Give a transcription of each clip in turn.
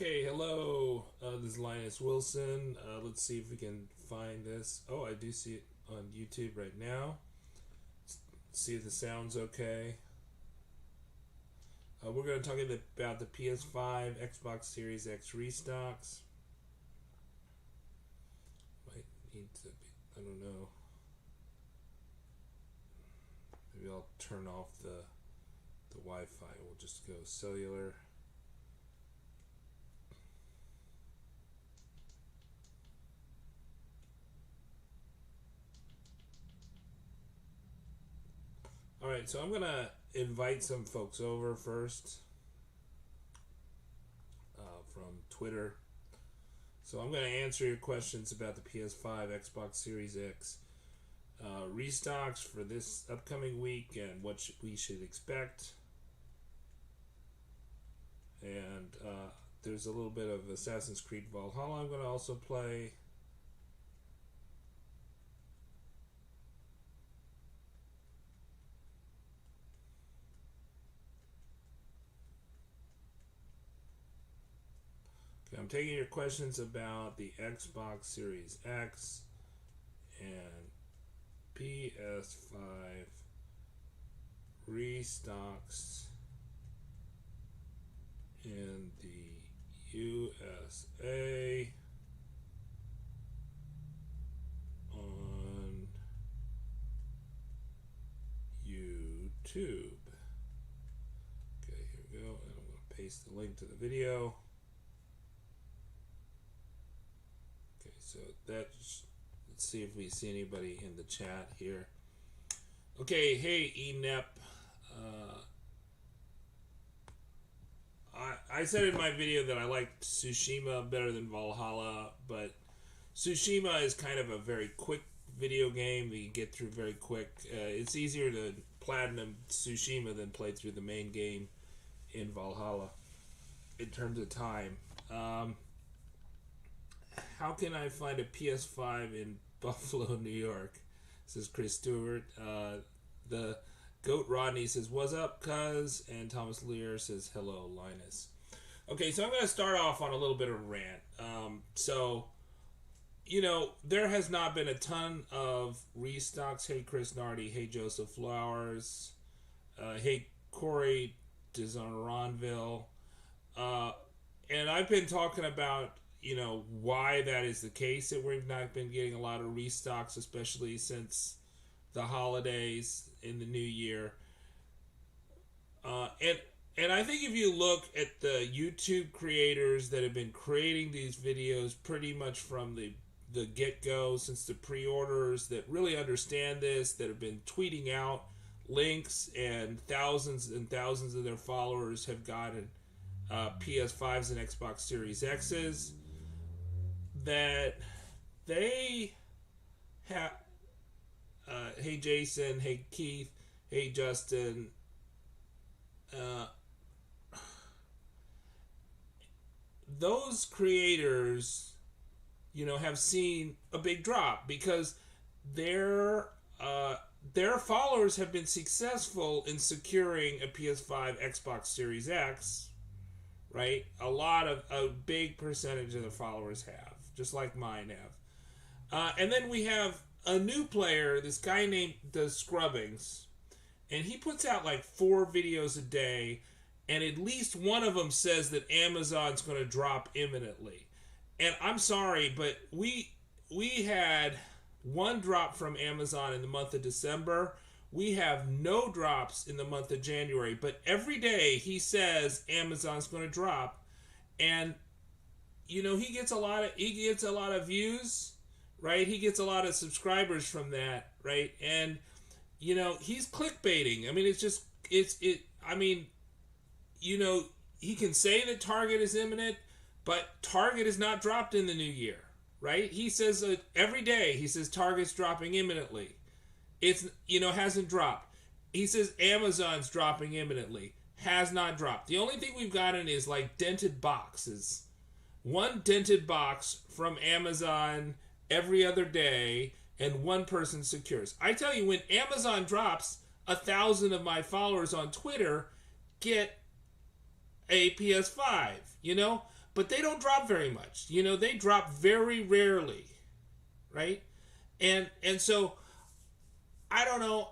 Okay, hello. This is Linus Wilson. Let's see if we can find this. Oh, I do see it on YouTube right now. Let's see if the sound's okay. We're going to talk about the PS5, Xbox Series X restocks. Might need to be, I don't know. Maybe I'll turn off the Wi-Fi. We'll just go cellular. Alright, so I'm going to invite some folks over first from Twitter. So I'm going to answer your questions about the PS5, Xbox Series X restocks for this upcoming week and what we should expect. And there's a little bit of Assassin's Creed Valhalla I'm going to also play. I'm taking your questions about the Xbox Series X and PS5 restocks in the USA on YouTube. Okay, here we go. And I'm going to paste the link to the video. So let's see if we see anybody in the chat here. Okay, hey Enep. I said in my video that I liked Tsushima better than Valhalla, but Tsushima is kind of a very quick video game that you can get through very quick. It's easier to platinum Tsushima than play through the main game in Valhalla in terms of time. How can I find a PS5 in Buffalo, New York? Says Chris Stewart. The Goat Rodney says, "What's up, cuz?" And Thomas Lear says, "Hello, Linus." Okay, so I'm going to start off on a little bit of a rant. There has not been a ton of restocks. Hey, Chris Nardi. Hey, Joseph Flowers. Hey, Corey Desonoranville. And I've been talking about why that is the case, that we've not been getting a lot of restocks, especially since the holidays in the new year. And I think if you look at the YouTube creators that have been creating these videos pretty much from the get-go, since the pre-orders, that really understand this, that have been tweeting out links, and thousands of their followers have gotten PS5s and Xbox Series X's, that they have, hey Jason, hey Keith, hey Justin, those creators, have seen a big drop because their followers have been successful in securing a PS5, Xbox Series X, right? A big percentage of the followers have, just like mine have. And then we have a new player, this guy named The Scrubbings, and he puts out like 4 videos a day, and at least one of them says that Amazon's going to drop imminently. And I'm sorry, but we had one drop from Amazon in the month of December. We have no drops in the month of January, but every day he says Amazon's going to drop, and he gets a lot of views, right? He gets a lot of subscribers from that, right? And he's clickbaiting. I mean, he can say that Target is imminent, but Target is not dropped in the new year, right? He says every day he says Target's dropping imminently. It's, hasn't dropped. He says Amazon's dropping imminently. Has not dropped. The only thing we've gotten is like dented boxes. One dented box from Amazon every other day, and one person secures. I tell you, when Amazon drops, 1,000 of my followers on Twitter get a PS5, but they don't drop very much. They drop very rarely, right? And so I don't know.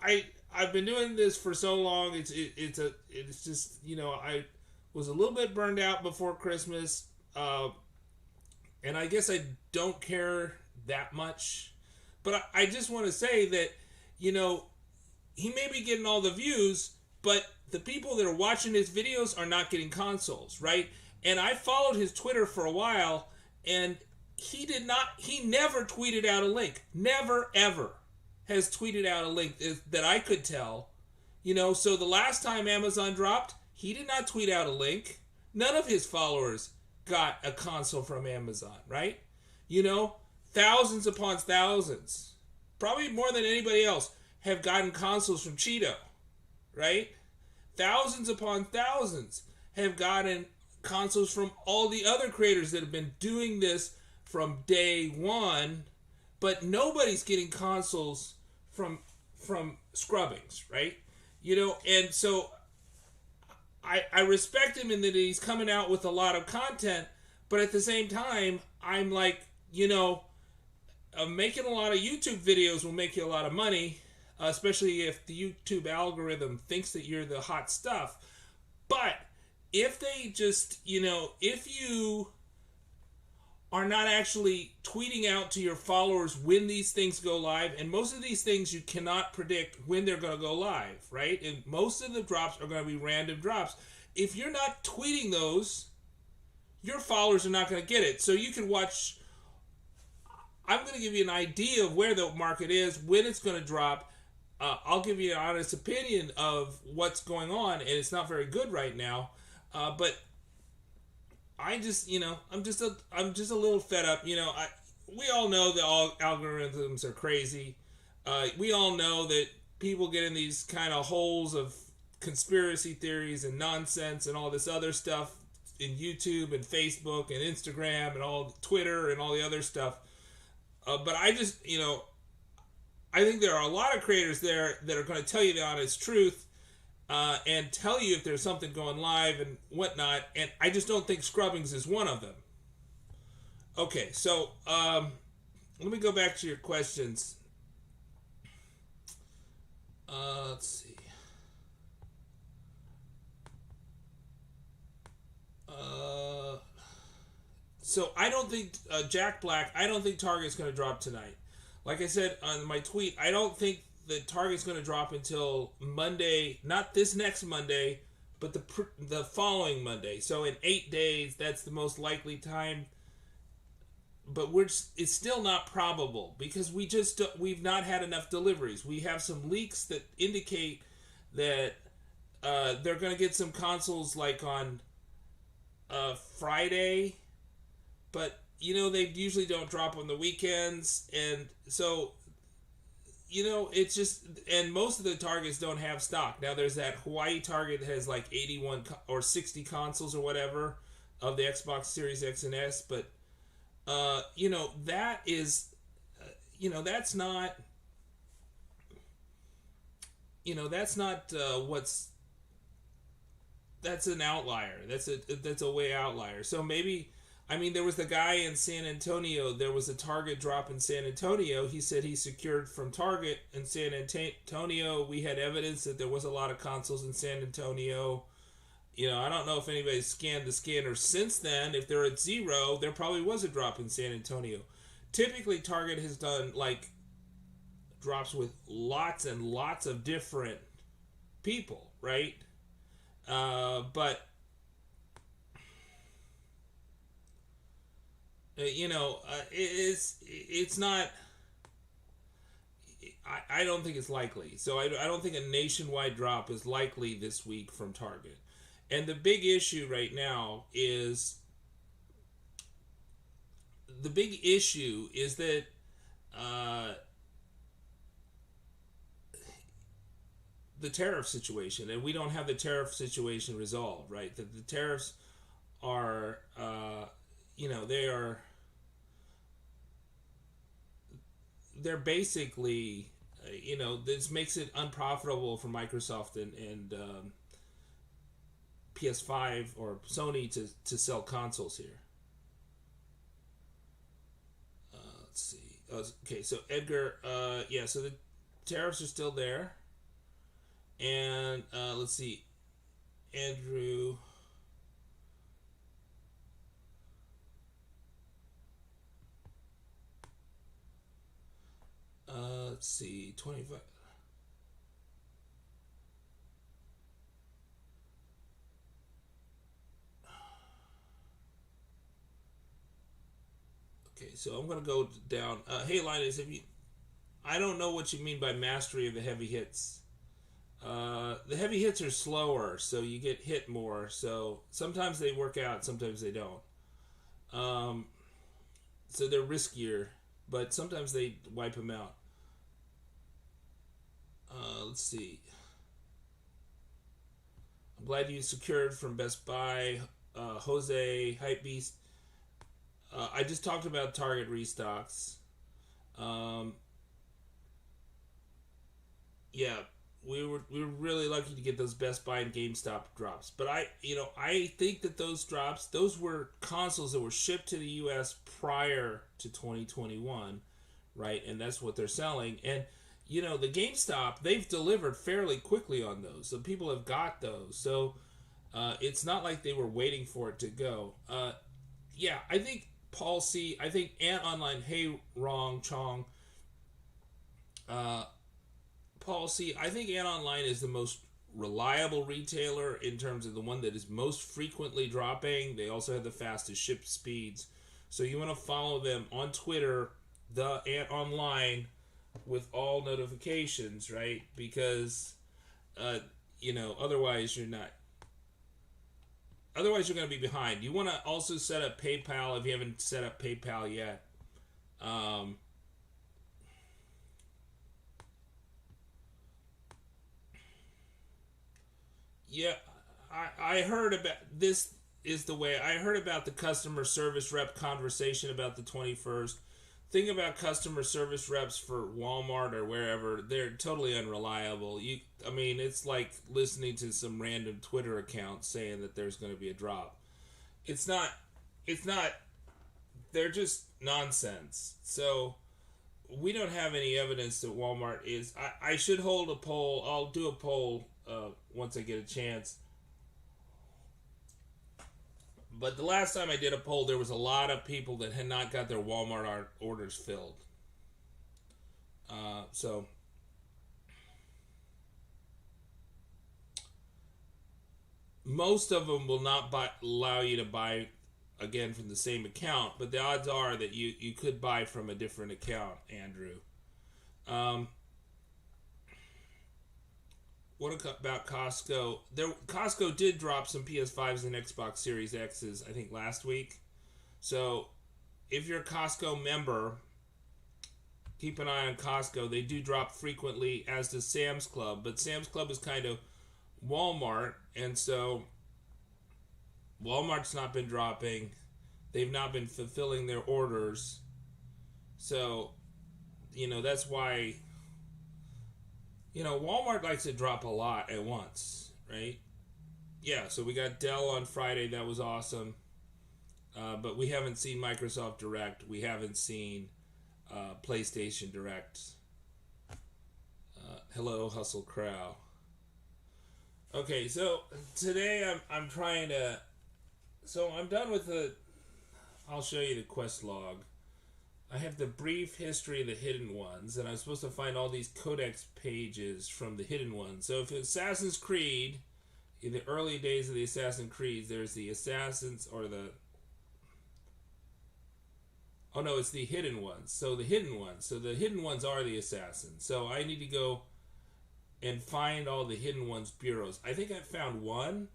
I've been doing this for so long. It's just I was a little bit burned out before Christmas, and I guess I don't care that much. But I just want to say that he may be getting all the views, but the people that are watching his videos are not getting consoles, right? And I followed his Twitter for a while, and he never tweeted out a link. Never, ever has tweeted out a link that I could tell. So the last time Amazon dropped, he did not tweet out a link. None of his followers got a console from Amazon, right? Thousands upon thousands, probably more than anybody else, have gotten consoles from Cheeto, right? Thousands upon thousands have gotten consoles from all the other creators that have been doing this from day one, but nobody's getting consoles from Scrubbings, right? And so I respect him in that he's coming out with a lot of content, but at the same time, I'm like, making a lot of YouTube videos will make you a lot of money, especially if the YouTube algorithm thinks that you're the hot stuff. But if they just, if you are not actually tweeting out to your followers when these things go live, and most of these things you cannot predict when they're going to go live, right? And most of the drops are going to be random drops. If you're not tweeting those, your followers are not going to get it. So you can watch. I'm going to give you an idea of where the market is, when it's going to drop. I'll give you an honest opinion of what's going on, and it's not very good right now. But I just, I'm just a little fed up. We all know that all algorithms are crazy. We all know that people get in these kind of holes of conspiracy theories and nonsense and all this other stuff in YouTube and Facebook and Instagram and all Twitter and all the other stuff. But I just, I think there are a lot of creators there that are going to tell you the honest truth and tell you if there's something going live and whatnot. And I just don't think Scrubbings is one of them. Okay, so let me go back to your questions. Let's see. So I don't think Jack Black. I don't think Target's going to drop tonight. Like I said on my tweet, I don't think that Target's going to drop until Monday. Not this next Monday, but the following Monday. So in 8 days, that's the most likely time. But it's still not probable because we've not had enough deliveries. We have some leaks that indicate that they're going to get some consoles like on Friday, but they usually don't drop on the weekends, and so it's just, and most of the Targets don't have stock. Now there's that Hawaii Target that has like 81 or 60 consoles or whatever of the Xbox Series X and S, but that is that's not that's an outlier. That's a way outlier. So maybe, there was the guy in San Antonio. There was a Target drop in San Antonio. He said he secured from Target in San Antonio. We had evidence that there was a lot of consoles in San Antonio. I don't know if anybody's scanned the scanner since then. If they're at 0, there probably was a drop in San Antonio. Typically, Target has done like drops with lots and lots of different people, right? But it's not. I don't think it's likely. So I don't think a nationwide drop is likely this week from Target. And the big issue right now is that the tariff situation, and we don't have the tariff situation resolved, right? That the tariffs are, they're basically, this makes it unprofitable for Microsoft and PS5 or Sony to sell consoles here. Let's see. Okay, so Edgar, yeah, so the tariffs are still there. And let's see. Andrew. Let's see. 25. Okay, so I'm gonna go down. Hey, Linus, if you, I don't know what you mean by mastery of the heavy hits. The heavy hits are slower, so you get hit more. So sometimes they work out, sometimes they don't. So they're riskier, but sometimes they wipe them out. Let's see. I'm glad you secured from Best Buy. Jose, Hypebeast. I just talked about Target restocks. Um, yeah, we were really lucky to get those Best Buy and GameStop drops. But I think that those were consoles that were shipped to the U.S. prior to 2021, right? And that's what they're selling. And the GameStop, they've delivered fairly quickly on those, so people have got those. So it's not like they were waiting for it to go. Yeah, I think Paul C. I think Ant Online. Hey, Wrong Chong. Paul C. I think Ant Online is the most reliable retailer in terms of the one that is most frequently dropping. They also have the fastest ship speeds. So you want to follow them on Twitter, the Ant Online, with all notifications, right? Because, otherwise you're not. Otherwise, you're going to be behind. You want to also set up PayPal if you haven't set up PayPal yet. Yeah, I heard about this. Is the way I heard about the customer service rep conversation about the 21st. Thing about customer service reps for Walmart or wherever, they're totally unreliable. It's like listening to some random Twitter account saying that there's going to be a drop. It's not, they're just nonsense. So we don't have any evidence that Walmart is. I should hold a poll. I'll do a poll once I get a chance. But the last time I did a poll, there was a lot of people that had not got their Walmart orders filled. So most of them will not allow you to buy again from the same account, but the odds are that you could buy from a different account, Andrew. What about Costco? Costco did drop some PS5s and Xbox Series X's, I think, last week. So, if you're a Costco member, keep an eye on Costco. They do drop frequently, as does Sam's Club. But Sam's Club is kind of Walmart, and so Walmart's not been dropping. They've not been fulfilling their orders. So, that's why... Walmart likes to drop a lot at once, right? Yeah, so we got Dell on Friday. That was awesome. But we haven't seen Microsoft Direct. We haven't seen PlayStation Direct. Hello, Hustle Crow. Okay, so today I'm trying to... So I'm done with I'll show you the quest log. I have the brief history of the hidden ones, and I'm supposed to find all these codex pages from the hidden ones. So if Assassin's Creed, in the early days of the Assassin's Creed, there's the Assassins, or the... Oh no, it's the hidden ones. So the hidden ones. So the hidden ones are the Assassins. So I need to go and find all the hidden ones bureaus. I think I found one,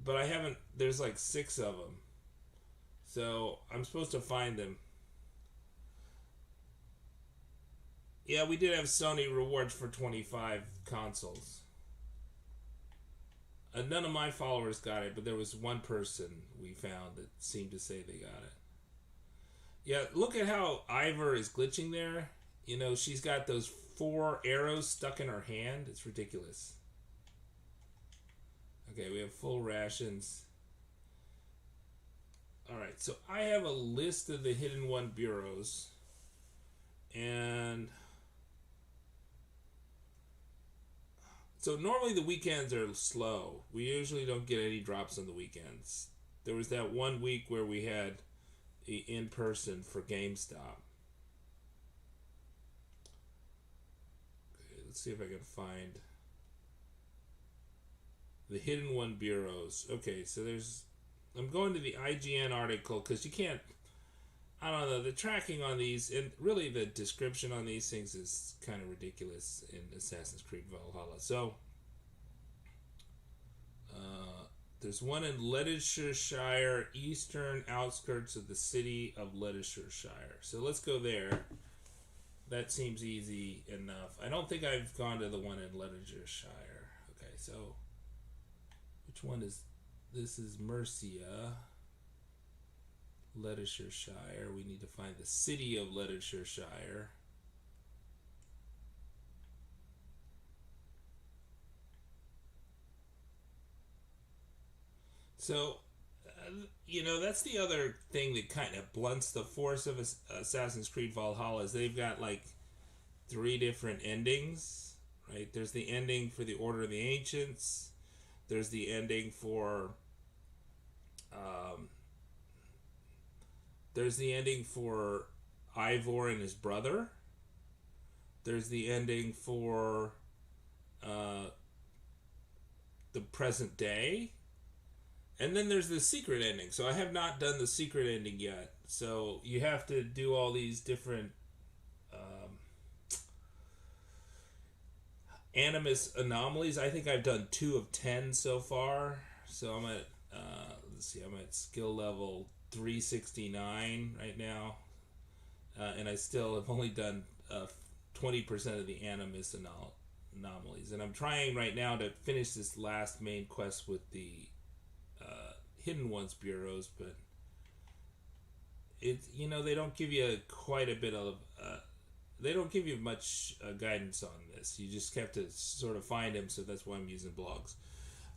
but I haven't... There's like 6 of them. So I'm supposed to find them. Yeah, we did have Sony rewards for 25 consoles. None of my followers got it, but there was one person we found that seemed to say they got it. Yeah, look at how Ivor is glitching there. She's got those 4 arrows stuck in her hand. It's ridiculous. Okay, we have full rations. Alright, so I have a list of the Hidden One bureaus. And so normally the weekends are slow. We usually don't get any drops on the weekends. There was that one week where we had the in-person for GameStop. Okay, let's see if I can find the Hidden One bureaus. Okay, so I'm going to the IGN article because you can't, I don't know, the tracking on these, and really the description on these things is kind of ridiculous in Assassin's Creed Valhalla. So, there's one in Leicestershire, eastern outskirts of the city of Leicestershire. So let's go there. That seems easy enough. I don't think I've gone to the one in Leicestershire. Okay, so which one is, this is Mercia. Leicestershire. We need to find the city of Leicestershire. So, that's the other thing that kind of blunts the force of Assassin's Creed Valhalla is they've got like 3 different endings, right? There's the ending for the Order of the Ancients. There's the ending for Ivor and his brother. There's the ending for the present day. And then there's the secret ending. So I have not done the secret ending yet. So you have to do all these different animus anomalies. I think I've done 2 of 10 so far. So I'm at I'm at skill level 369 right now, and I still have only done 20% of the animus anomalies. And I'm trying right now to finish this last main quest with the Hidden Ones bureaus, but they don't give you quite a bit of they don't give you much guidance on this. You just have to sort of find them, so that's why I'm using blogs.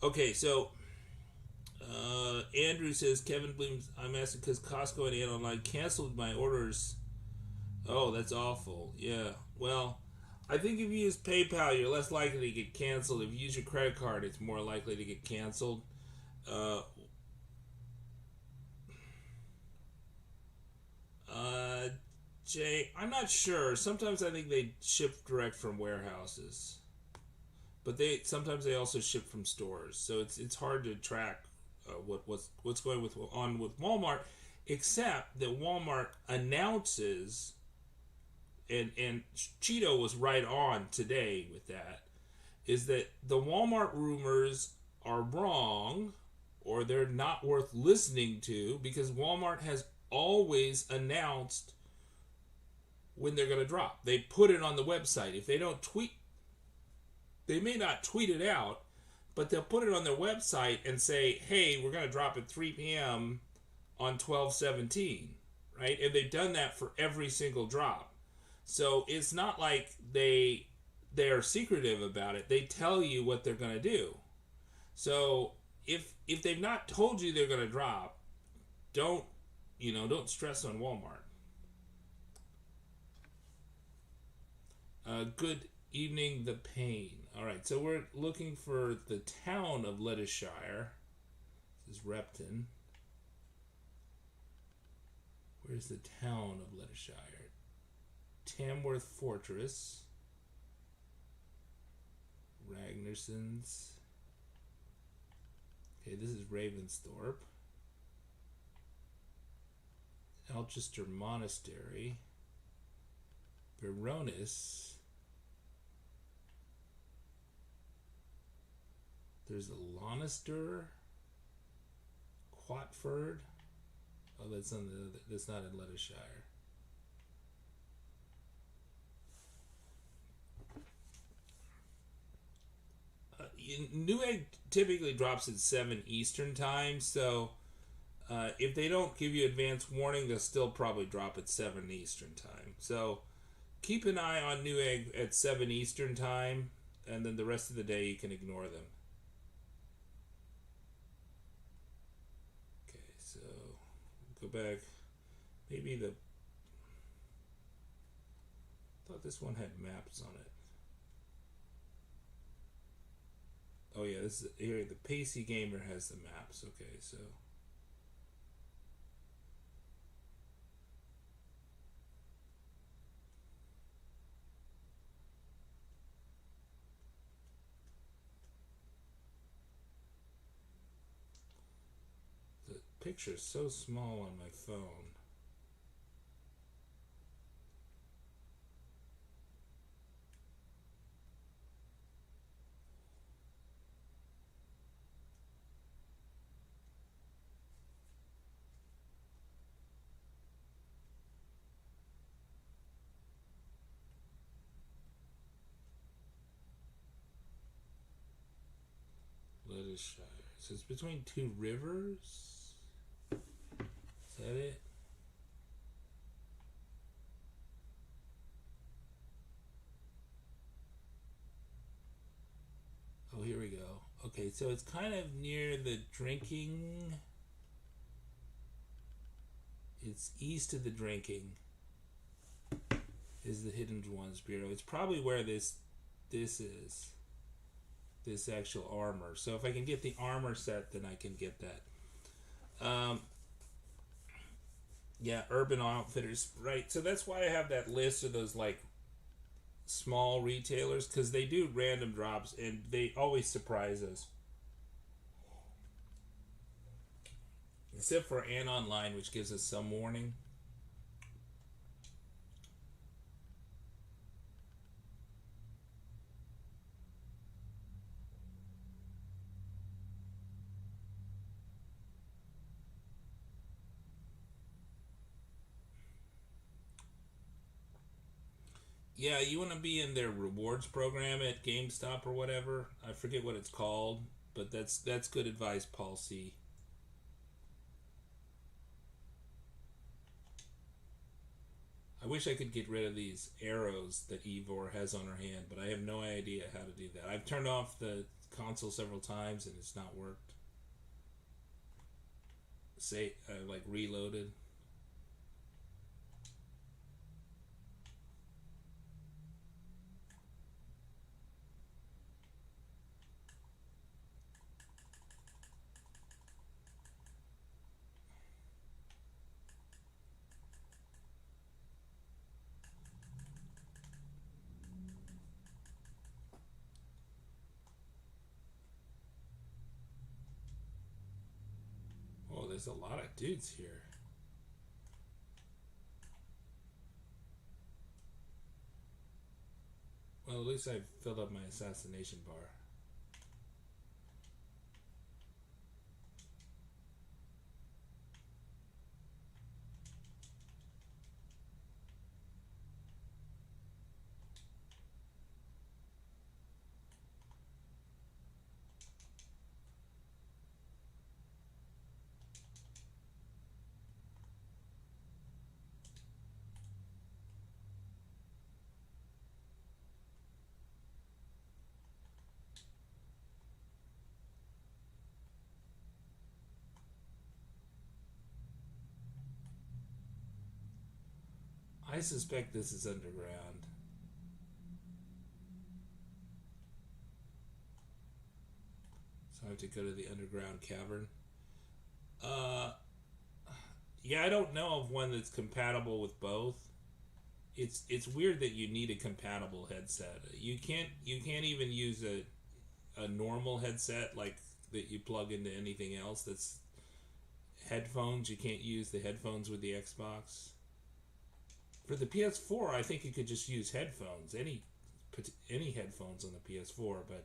Okay, so Andrew says, Kevin Bloom's, I'm asking because Costco and Ant Online canceled my orders. Oh, that's awful. Yeah, well, I think if you use PayPal, you're less likely to get canceled. If you use your credit card, it's more likely to get canceled. Jay, I'm not sure. Sometimes I think they ship direct from warehouses, but sometimes they also ship from stores. So it's hard to track what's going on with Walmart, except that Walmart announces, and Cheeto was right on today with that, is that the Walmart rumors are wrong, or they're not worth listening to, because Walmart has always announced when they're going to drop. They put it on the website. If they don't tweet, they may not tweet it out, but they'll put it on their website and say, hey, we're going to drop at 3 p.m. on 12/17, right? And they've done that for every single drop. So it's not like they're secretive about it. They tell you what they're going to do. So if they've not told you they're going to drop, don't stress on Walmart. Good evening, the pain. All right, so we're looking for the town of Leicestershire. This is Repton. Where's the town of Leicestershire? Tamworth Fortress. Ragnarson's. Okay, this is Ravensthorpe. Alchester Monastery. Veronis. There's a Lonister, Quatford. Oh, that's not in Leicestershire. Newegg typically drops at 7 Eastern time, so if they don't give you advance warning, they'll still probably drop at 7 Eastern time. So keep an eye on Newegg at 7 Eastern time, and then the rest of the day you can ignore them. so go back. Maybe the. I thought this one had maps on it. Oh yeah, this is here. The Pacey Gamer has the maps. Okay, so. The picture is so small on my phone. Leicestershire. So it's between two rivers. Is that it? Oh, here we go. Okay, so it's kind of near the drinking. It's east of the drinking. Is the Hidden Ones Bureau? It's probably where this is. This actual armor. So if I can get the armor set, then I can get that. Yeah, Urban Outfitters, right? So that's why I have that list of those like small retailers, because they do random drops and they always surprise us. Except for An Online, which gives us some warning. Yeah, you want to be in their rewards program at GameStop or whatever. I forget what it's called, but that's good advice, Paul C. I wish I could get rid of these arrows that Evor has on her hand, but I have no idea how to do that. I've turned off the console several times and it's not worked. Say, like reloaded. Oh, there's a lot of dudes here. Well, at least I filled up my assassination bar. I suspect this is underground. So I have to go to the underground cavern. Uh, yeah, I don't know of one that's compatible with both. It's weird that you need a compatible headset. You can't even use a normal headset like that you plug into anything else. That's headphones. You can't use the headphones with the Xbox. For the PS4, I think you could just use headphones, any headphones on the PS4, but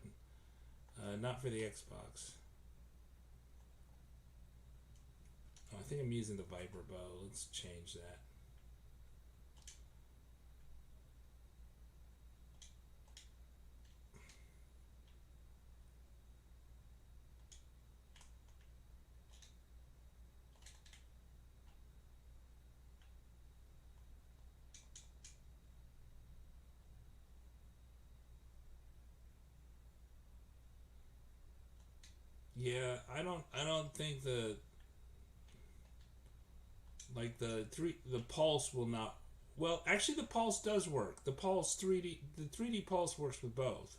not for the Xbox. Oh, I think I'm using the Viper bow. Let's change that. Yeah, I don't think the Like the pulse will not. Well, actually, the pulse does work. The 3D pulse works with both.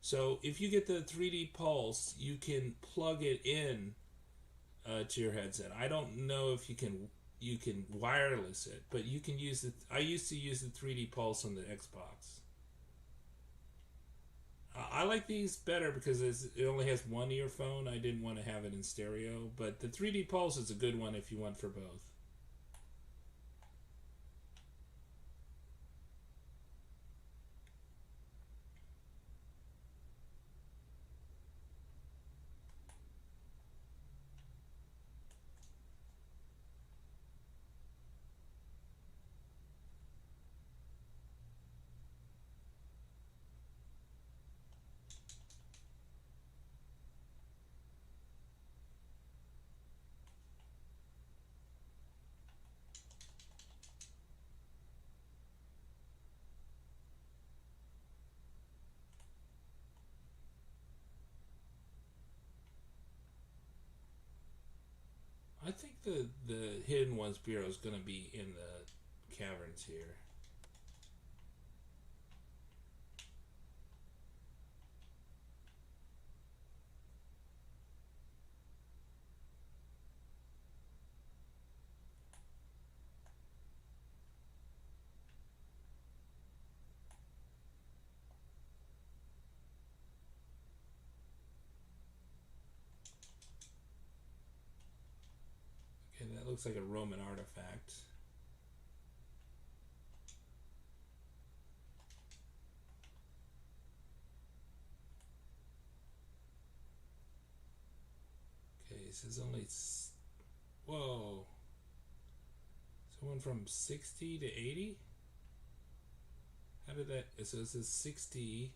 So if you get the 3D pulse, you can plug it in to your headset. I don't know if you can wireless it, but you can use it. I used to use the 3D pulse on the Xbox. I like these better because it only has one earphone. I didn't want to have it in stereo, but the 3D pulse is a good one if you want for both. I think the Hidden Ones Bureau is going to be in the caverns here. Okay, that looks like a Roman artifact. Okay, this is only. Whoa. So it went from 60 to 80? How did that. So it says 60.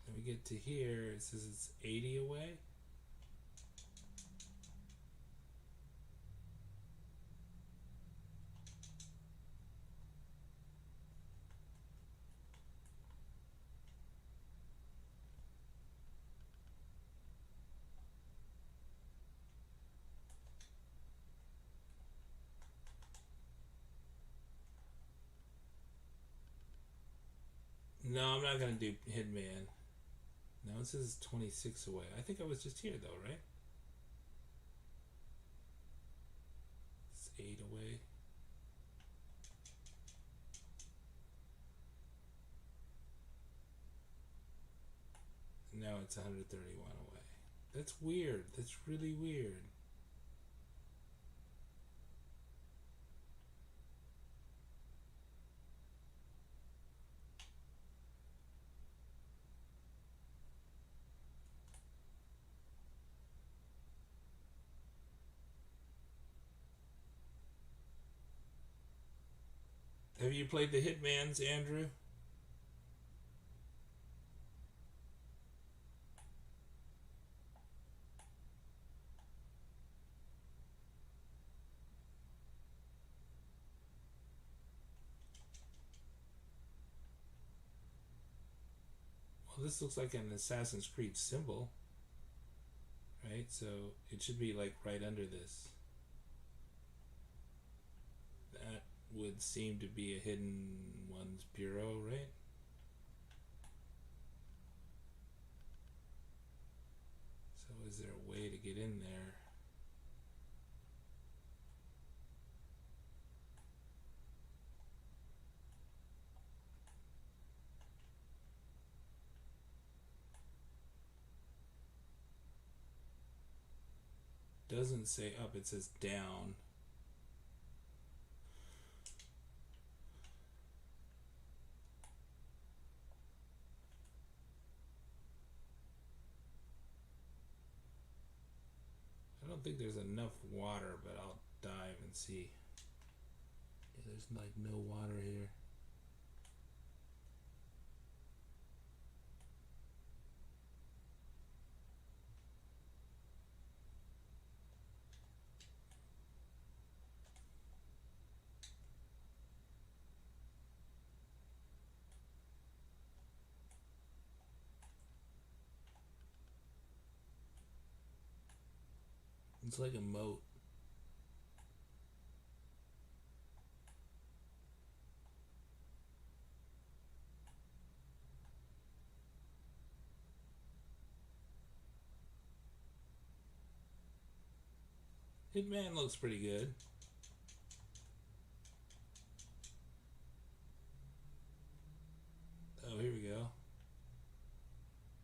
Then we get to here, it says it's 80 away. No, I'm not gonna do Hitman. No, it says 26 away. I think I was just here though, right? It's 8 away. Now it's 131 away. That's weird. That's really weird. Have you played the Hitmans, Andrew? Well, this looks like an Assassin's Creed symbol, right? So it should be like right under this. That would seem to be a Hidden Ones Bureau, right? So is there a way to get in there? Doesn't say up, it says down. I don't think there's enough water, but I'll dive and see. Yeah, there's like no water here. It's like a moat. Hitman looks pretty good. Oh, here we go.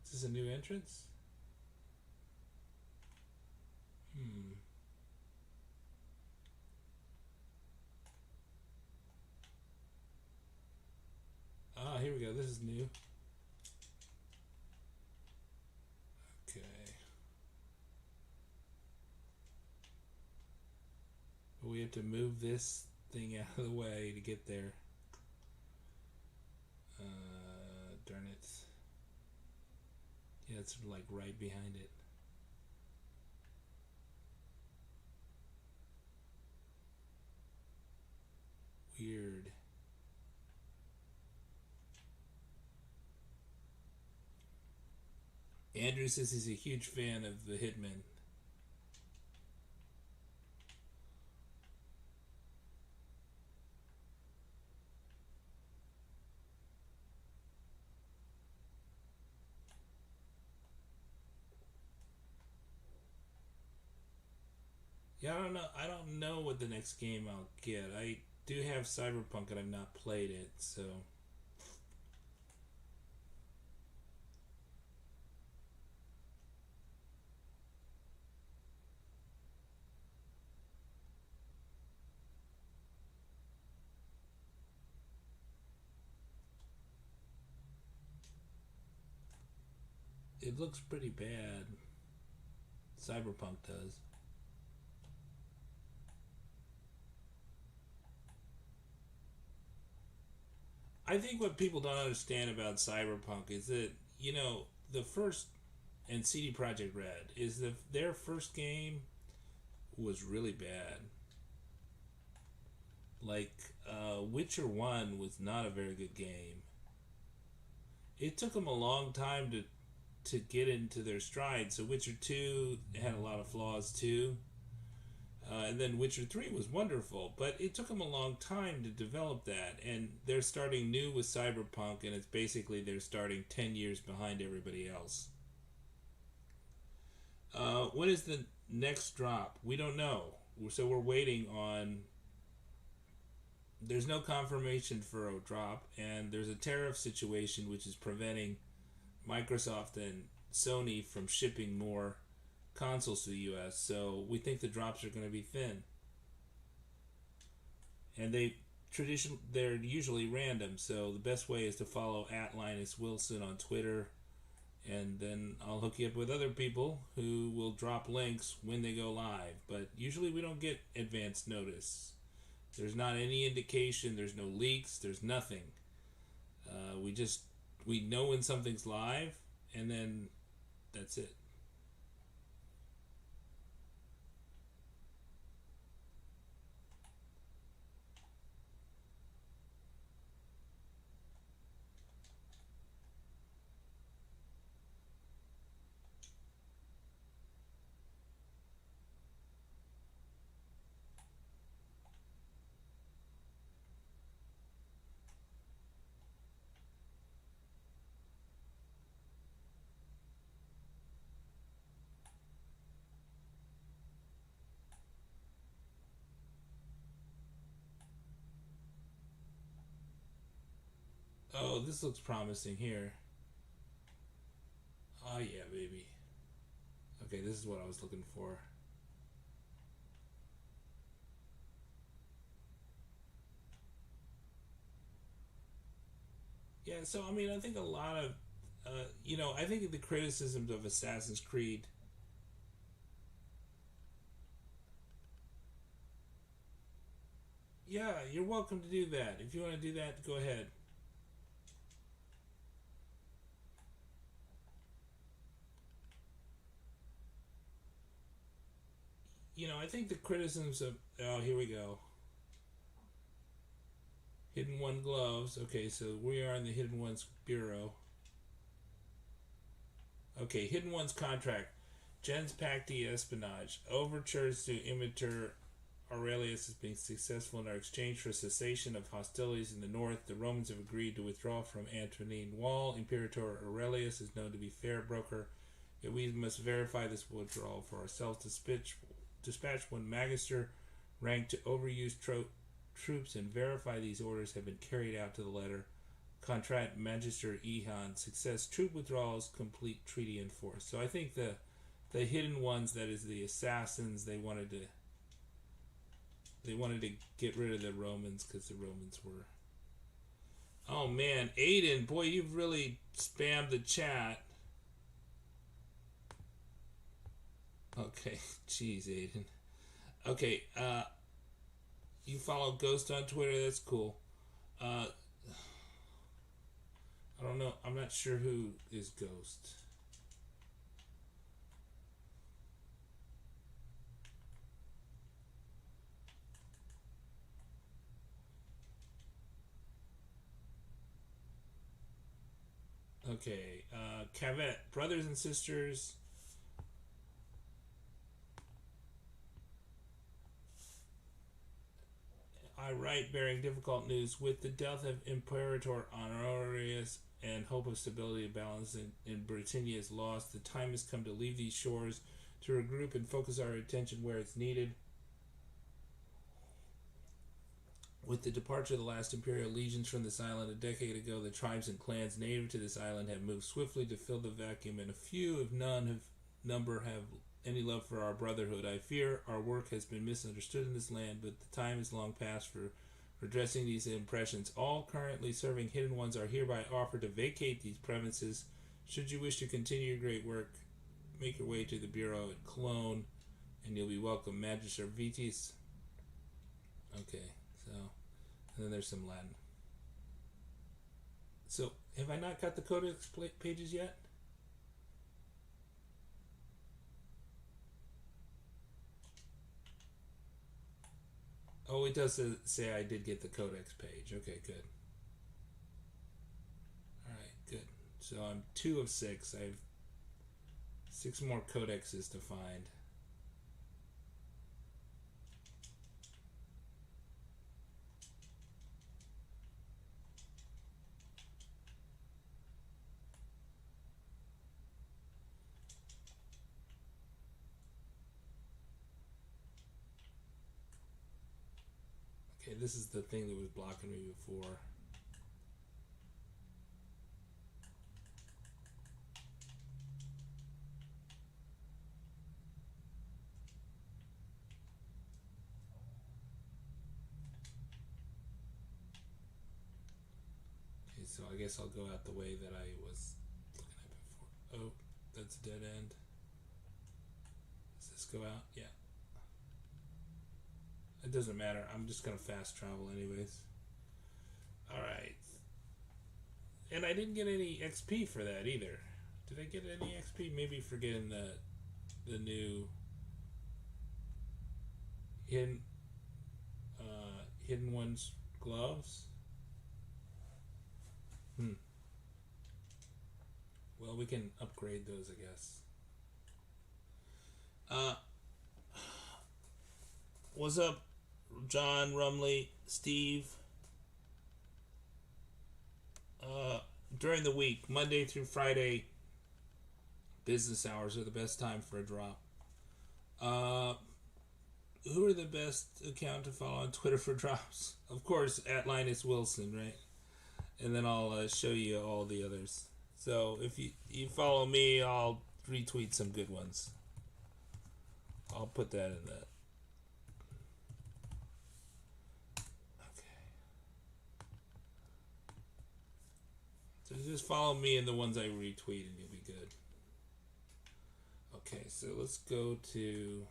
Is this a new entrance? Hmm. Ah, here we go. This is new. Okay. But we have to move this thing out of the way to get there. Darn it. Yeah, it's like right behind it. Weird. Andrew says he's a huge fan of the Hitman. Yeah, I don't know what the next game I'll get. I do have Cyberpunk and I've not played it, so it looks pretty bad. Cyberpunk does. I think what people don't understand about Cyberpunk is that, the first, and CD Projekt Red, is that their first game was really bad. Like, Witcher 1 was not a very good game. It took them a long time to get into their stride. So Witcher 2 had a lot of flaws too. And then Witcher 3 was wonderful, but it took them a long time to develop that. And they're starting new with Cyberpunk, and it's basically they're starting 10 years behind everybody else. When is the next drop? We don't know. So we're waiting on. There's no confirmation for a drop, and there's a tariff situation which is preventing Microsoft and Sony from shipping more consoles to the US, so we think the drops are going to be thin. And they're usually random, so the best way is to follow @Linus Wilson on Twitter, and then I'll hook you up with other people who will drop links when they go live. But usually we don't get advance notice. There's not any indication, there's no leaks, there's nothing. We know when something's live, and then that's it. Oh, this looks promising here. Oh yeah, baby. Okay, this is what I was looking for. Yeah, so I mean, I think a lot of, I think the criticisms of Assassin's Creed. Yeah, you're welcome to do that. If you want to do that, go ahead. I think the criticisms of, oh, here we go. Hidden One gloves. Okay, so we are in the Hidden Ones Bureau. Okay, Hidden Ones contract. Gens Pacti Espionage. Overtures to Imiter Aurelius has been successful in our exchange for cessation of hostilities in the north. The Romans have agreed to withdraw from Antonine Wall. Imperator Aurelius is known to be fair broker. Yet we must verify this withdrawal for ourselves. Dispatch one magister ranked to overused troops and verify these orders have been carried out to the letter. Contract Magister Ehan. Success. Troop withdrawals. Complete treaty enforced. So I think the hidden ones, that is the assassins, they wanted to get rid of the Romans because the Romans were... Oh man, Aiden, boy, you've really spammed the chat. Okay, jeez, Aiden. Okay, you follow Ghost on Twitter, that's cool. I don't know, I'm not sure who is Ghost. Okay, Cavett, brothers and sisters. I write bearing difficult news. With the death of Imperator Honorius and hope of stability and balance in Britannia is lost, the time has come to leave these shores, to regroup and focus our attention where it's needed. With the departure of the last imperial legions from this island a decade ago, the tribes and clans native to this island have moved swiftly to fill the vacuum, and a few, if none, have any love for our brotherhood. I fear our work has been misunderstood in this land, but the time is long past for redressing these impressions. All currently serving hidden ones are hereby offered to vacate these premises. Should you wish to continue your great work, make your way to the Bureau at Cologne, and you'll be welcome. Magister Vitis. Okay. So, and then there's some Latin. So, have I not got the codex pages yet? Oh, it does say I did get the codex page. Okay, good. Alright, good. So I'm 2 of 6. I have 6 more codexes to find. Okay, this is the thing that was blocking me before. Okay, so I guess I'll go out the way that I was looking at before. Oh, that's a dead end. Does this go out? Yeah. It doesn't matter. I'm just going to fast travel anyways. Alright. And I didn't get any XP for that either. Did I get any XP? Maybe for getting the new hidden ones gloves. Well, we can upgrade those, I guess. What's up, John, Rumley, Steve? During the week, Monday through Friday, business hours are the best time for a drop. Who are the best account to follow on Twitter for drops? Of course, at Linus Wilson, right? And then I'll show you all the others. So if you follow me, I'll retweet some good ones. I'll put that in that. So just follow me and the ones I retweet and you'll be good. Okay, so let's go to...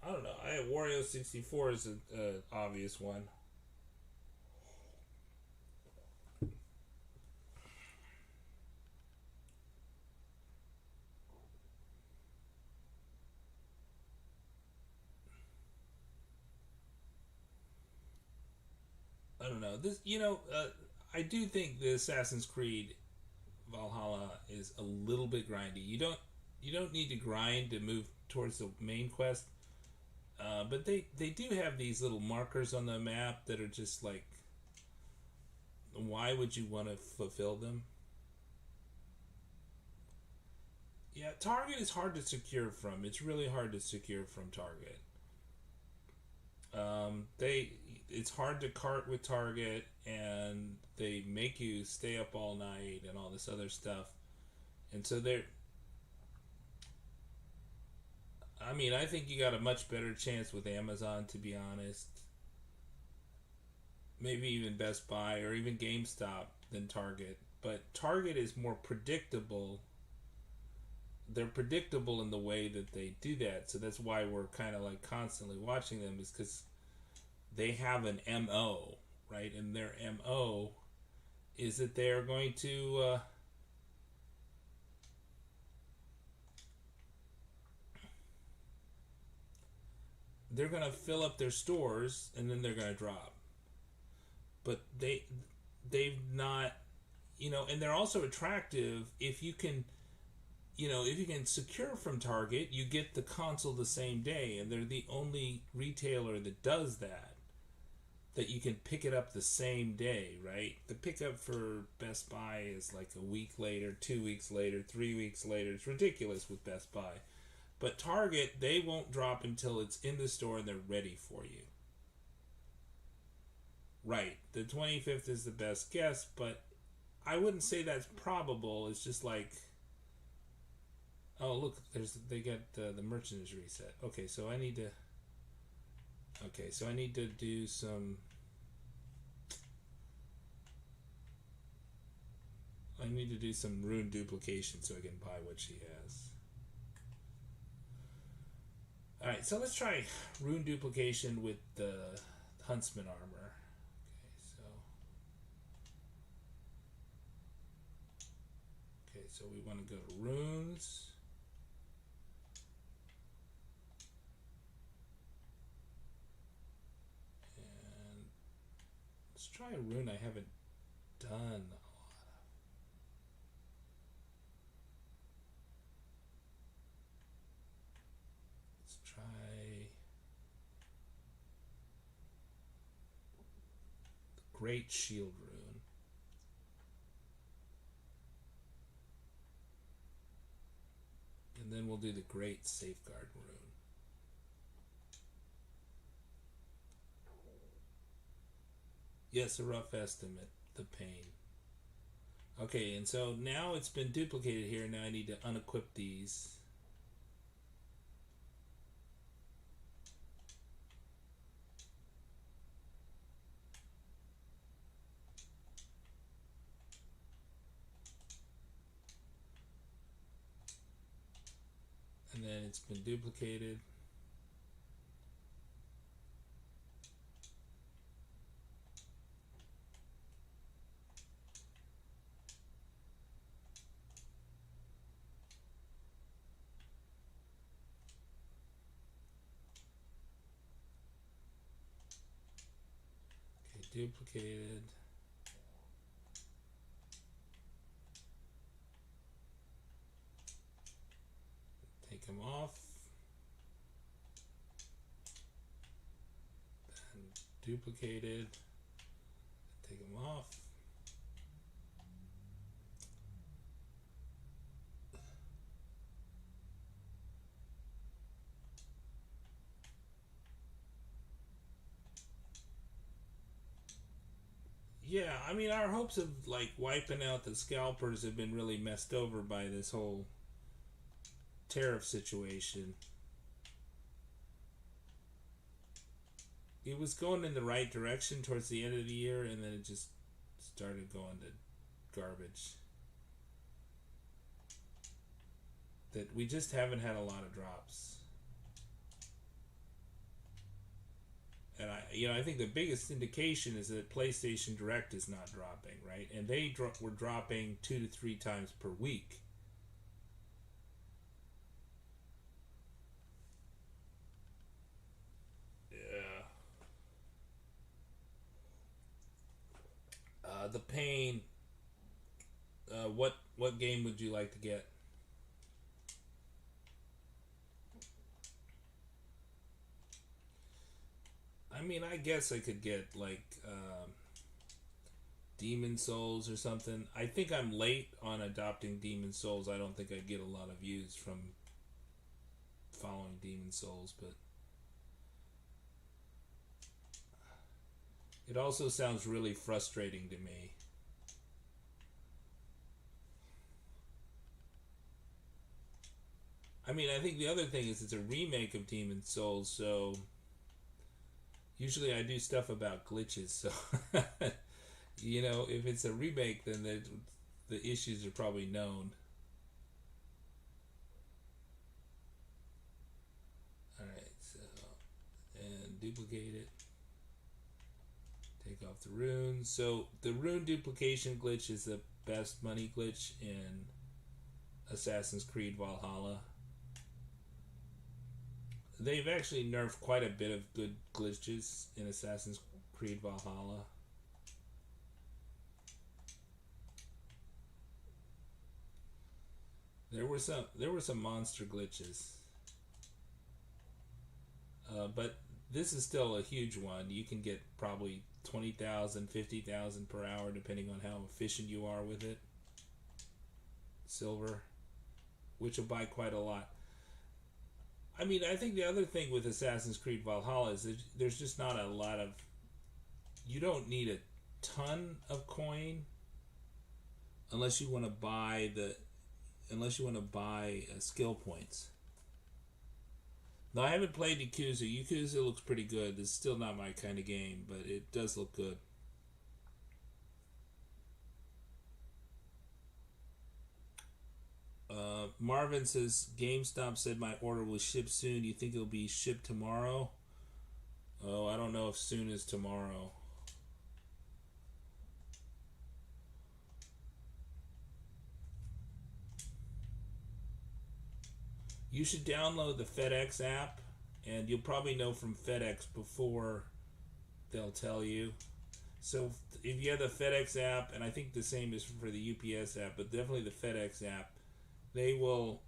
I don't know. Wario64 is an obvious one. I don't know. I do think the Assassin's Creed Valhalla is a little bit grindy. You don't need to grind to move towards the main quest, but they do have these little markers on the map that are just like, why would you want to fulfill them? Yeah, Target is hard to secure from. It's really hard to secure from Target. They it's hard to cart with Target, and they make you stay up all night and all this other stuff. And so they're I mean, I think you got a much better chance with Amazon, to be honest. Maybe even Best Buy or even GameStop than Target. But Target is more predictable. They're predictable in the way that they do that. So that's why we're kind of like constantly watching them, is because they have an MO, right? And their MO is that they're going to they're going to fill up their stores and then they're going to drop. But they've not, and they're also attractive if you can, if you can secure from Target, you get the console the same day, and they're the only retailer that does that. That you can pick it up the same day, right? The pickup for Best Buy is like a week later, 2 weeks later, 3 weeks later. It's ridiculous with Best Buy. But Target, they won't drop until it's in the store and they're ready for you. Right. The 25th is the best guess, but I wouldn't say that's probable. It's just like, oh, look, they got the merchandise reset. Okay, so I need to do some. I need to do some rune duplication so I can buy what she has. Alright, so let's try rune duplication with the Huntsman armor. Okay, so we want to go to runes. And let's try a rune I haven't done a lot of. Let's try the Great Shield rune. And then we'll do the Great Safeguard rune. Yes, a rough estimate. The pain. Okay, and so now it's been duplicated here. Now I need to unequip these. And then it's been duplicated. Okay, duplicated. Take them off. Then duplicated. Take them off. Yeah, I mean, our hopes of like wiping out the scalpers have been really messed over by this whole tariff situation. It was going in the right direction towards the end of the year, and then it just started going to garbage. That we just haven't had a lot of drops. And I think the biggest indication is that PlayStation Direct is not dropping, right? And they were dropping 2 to 3 times per week. Yeah. what game would you like to get? I mean, I guess I could get like Demon Souls or something. I think I'm late on adopting Demon Souls. I don't think I'd get a lot of views from following Demon Souls, but it also sounds really frustrating to me. I mean, I think the other thing is it's a remake of Demon Souls, so usually I do stuff about glitches, so you know, if it's a remake, then the issues are probably known. Alright, so, and duplicate it. Take off the runes. So, the rune duplication glitch is the best money glitch in Assassin's Creed Valhalla. They've actually nerfed quite a bit of good glitches in Assassin's Creed Valhalla. There were some monster glitches, but this is still a huge one. You can get probably 20,000, 50,000 per hour, depending on how efficient you are with it. Silver, which will buy quite a lot. I mean, I think the other thing with Assassin's Creed Valhalla is that there's just not a lot of. You don't need a ton of coin unless you want to buy skill points. Now, I haven't played Yakuza. Yakuza looks pretty good. It's still not my kind of game, but it does look good. Marvin says GameStop said my order will ship soon. Do you think it'll be shipped tomorrow? Oh, I don't know if soon is tomorrow. You should download the FedEx app, and you'll probably know from FedEx before they'll tell you. So if you have the FedEx app, and I think the same is for the UPS app, but definitely the FedEx app, they will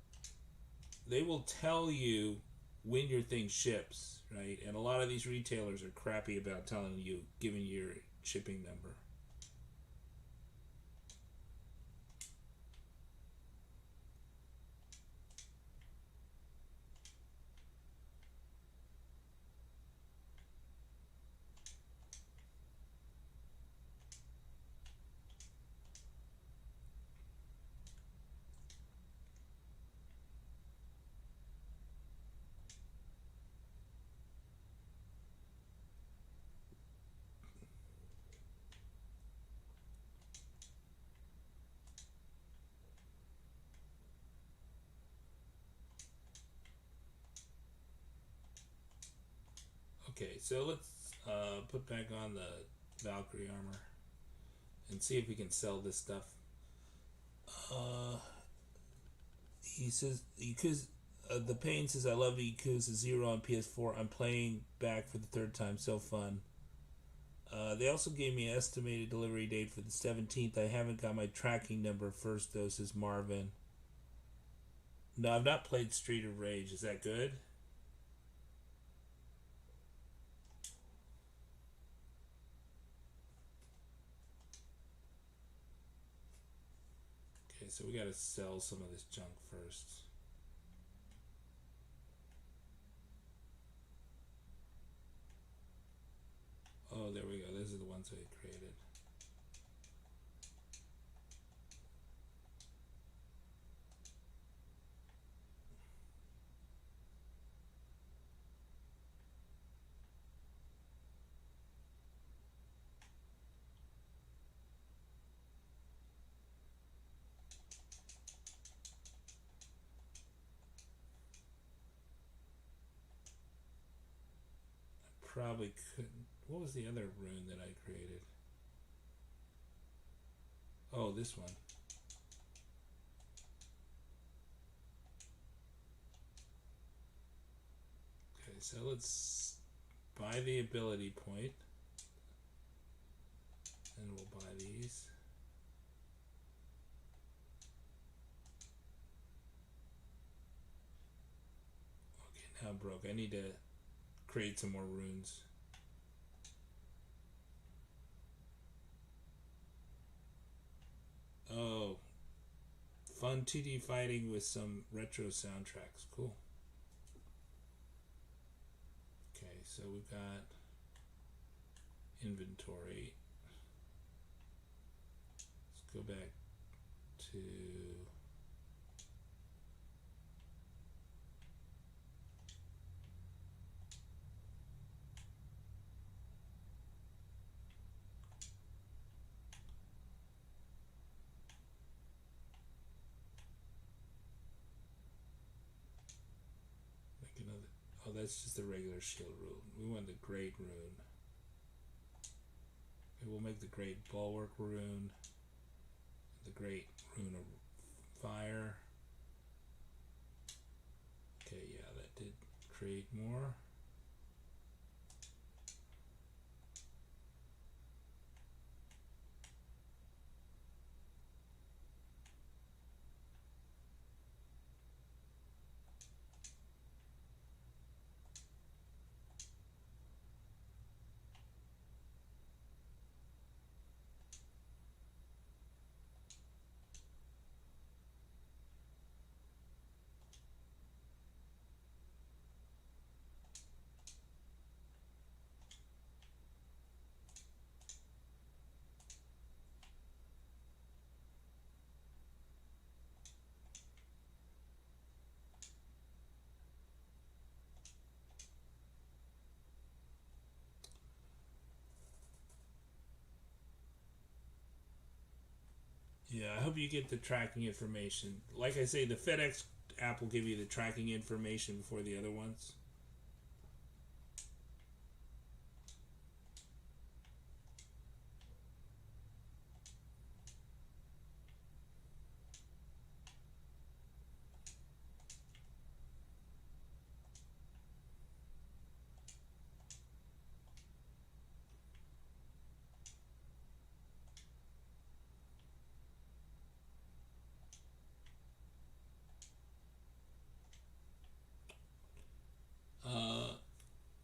tell you when your thing ships, right? And a lot of these retailers are crappy about telling you, giving you your shipping number. Okay, so let's put back on the Valkyrie armor and see if we can sell this stuff. He says, the Pain says, I love Yakuza 0 on PS4. I'm playing back for the third time. So fun. They also gave me an estimated delivery date for the 17th. I haven't got my tracking number first, though, says Marvin. No, I've not played Street of Rage. Is that good? Okay, so we gotta sell some of this junk first. Oh, there we go. These are the ones I created. Probably couldn't. What was the other rune that I created? Oh, this one. Okay, so let's buy the ability point. And we'll buy these. I'm broke. I need to create some more runes. Oh, fun 2D fighting with some retro soundtracks. Cool. Okay, so we've got inventory. Let's go back to make another. Oh, that's just the regular shield rune. We want the great rune. Okay, we'll make the great bulwark rune, the great rune of fire. Okay, yeah, that did create more. Yeah, I hope you get the tracking information. Like I say, the FedEx app will give you the tracking information before the other ones.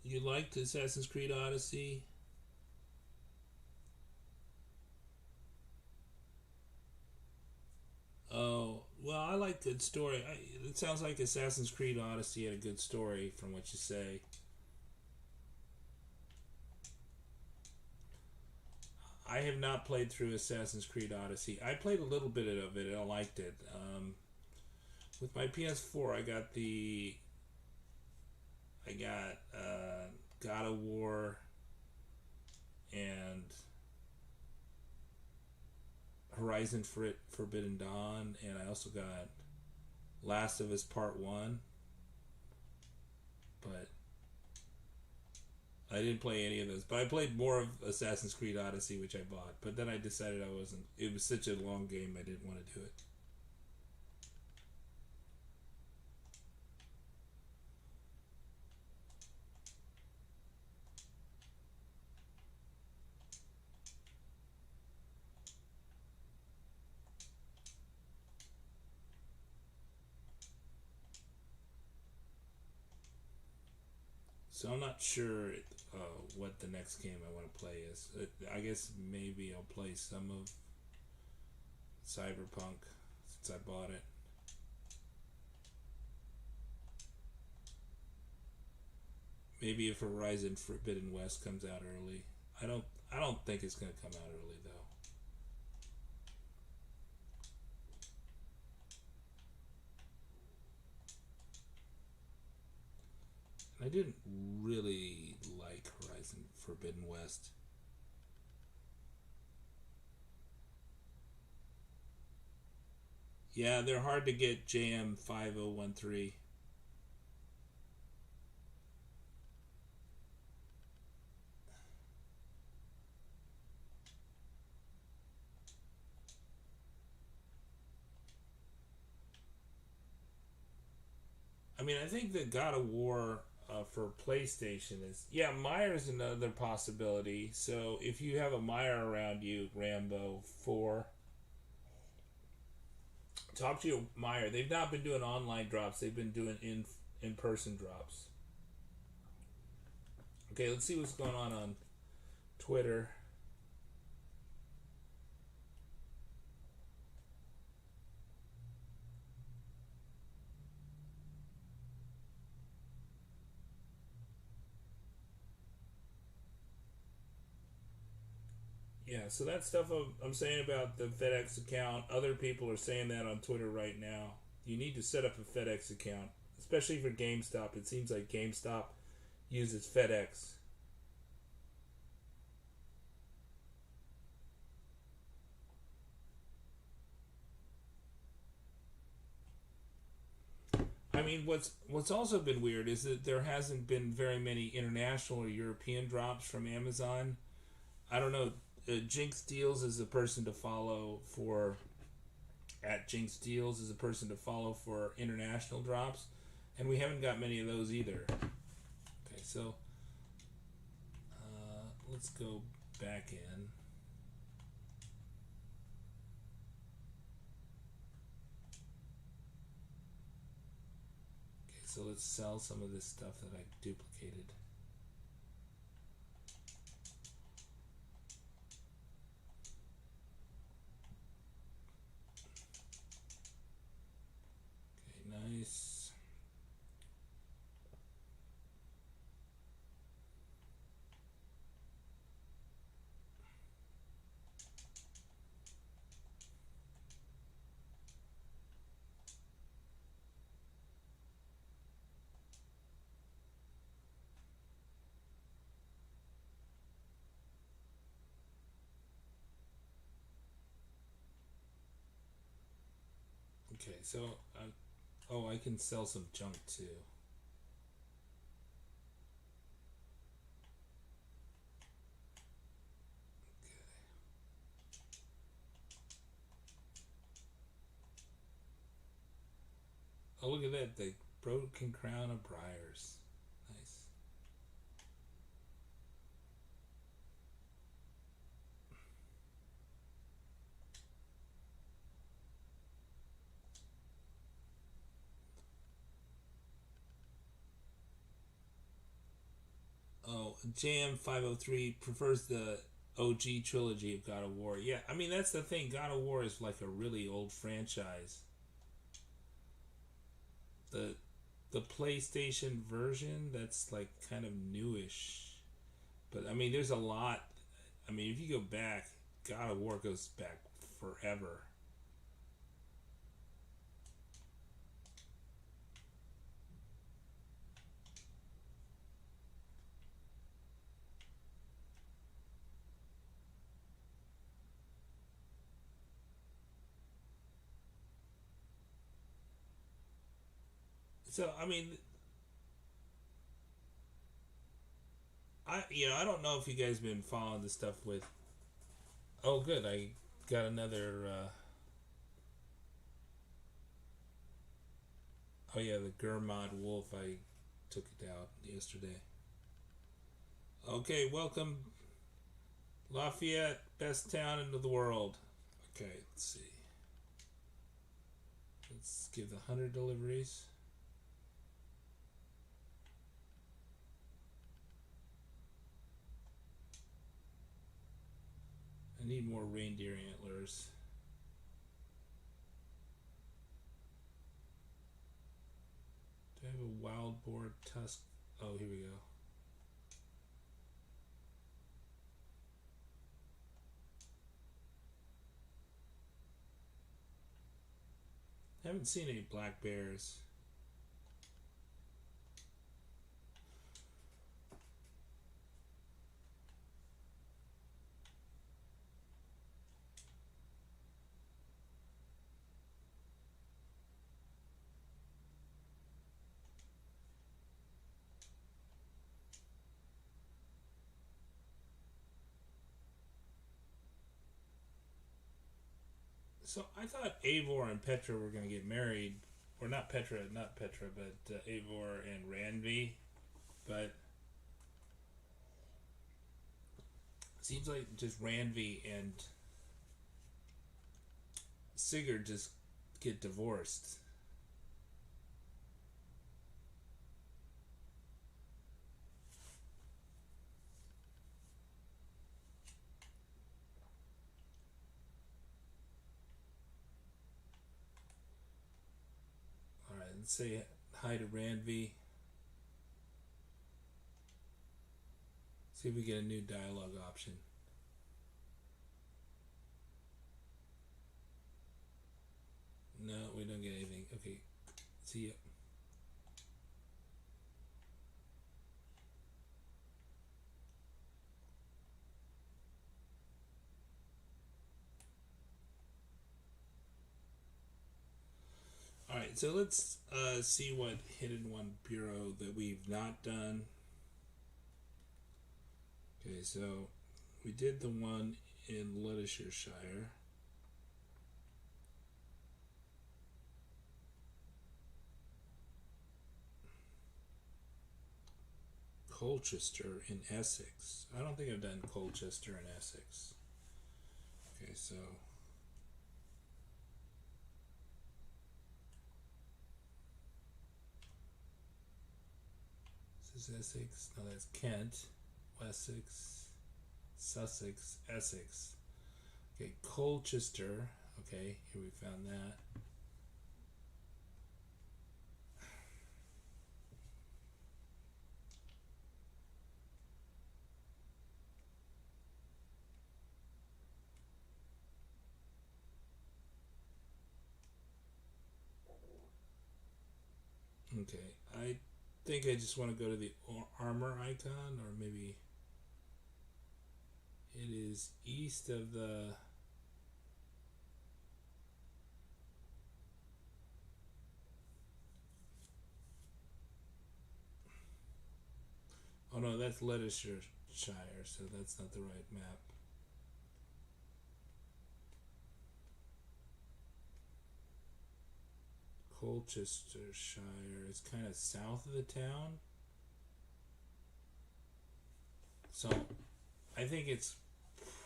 You liked Assassin's Creed Odyssey? Oh, well, I like good story. It sounds like Assassin's Creed Odyssey had a good story, from what you say. I have not played through Assassin's Creed Odyssey. I played a little bit of it. I liked it. With my PS4, I got God of War and Horizon Forbidden Dawn, and I also got Last of Us Part 1, but I didn't play any of those. But I played more of Assassin's Creed Odyssey, which I bought, but then I decided I wasn't, it was such a long game, I didn't want to do it. So I'm not sure what the next game I want to play is. I guess maybe I'll play some of Cyberpunk since I bought it. Maybe if Horizon Forbidden West comes out early. I don't I don't think it's gonna come out early though. I didn't really like Horizon Forbidden West. Yeah, they're hard to get JM5013. I mean, I think that God of War for PlayStation is, yeah, Myers another possibility. So if you have a Meyer around you, Rambo 4, talk to your Meyer. They've not been doing online drops. They've been doing in person drops. Okay, let's see what's going on Twitter. Yeah, so that stuff I'm saying about the FedEx account, other people are saying that on Twitter right now. You need to set up a FedEx account, especially for GameStop. It seems like GameStop uses FedEx. I mean, what's also been weird is that there hasn't been very many international or European drops from Amazon. I don't know. Jinx Deals is a person to follow for at Jinx Deals is a person to follow for international drops, and we haven't got many of those either. Okay, so let's go back in. Okay, so let's sell some of this stuff that I duplicated. Okay, nice. Okay, so oh, I can sell some junk too. Oh, look at that. The Broken Crown of Briars. Nice. Oh, Jam503 prefers the OG trilogy of God of War. Yeah, I mean, that's the thing. God of War is like a really old franchise. The the PlayStation version, that's like kind of newish. But I mean, there's a lot. I mean, if you go back, God of War goes back forever. So I mean, I don't know if you guys been following the stuff with. Oh, good. I got another. Oh yeah, the Gurmod Wolf. I took it out yesterday. Okay, welcome Lafayette, best town in the world. Okay, let's see. Let's give the 100 deliveries. I need more reindeer antlers. Do I have a wild boar tusk? Oh, here we go. I haven't seen any black bears. So I thought Eivor and Petra were going to get married, or not Petra, but Eivor and Randvi. But it seems like just Randvi and Sigurd just get divorced. Let's say hi to Ranvi. See if we get a new dialogue option. No, we don't get anything. Okay, see ya. Alright, so let's see what Hidden One Bureau that we've not done. Okay, so we did the one in Leicestershire. Colchester in Essex. I don't think I've done Colchester in Essex. Okay, so this is Essex. No, that's Kent, Wessex, Sussex, Essex. Okay, Colchester. Okay, here we found that. Okay, I think I just want to go to the armor icon, or maybe it is east of the... Oh no, that's Leicestershire, so that's not the right map. Colchestershire is kind of south of the town. So I think it's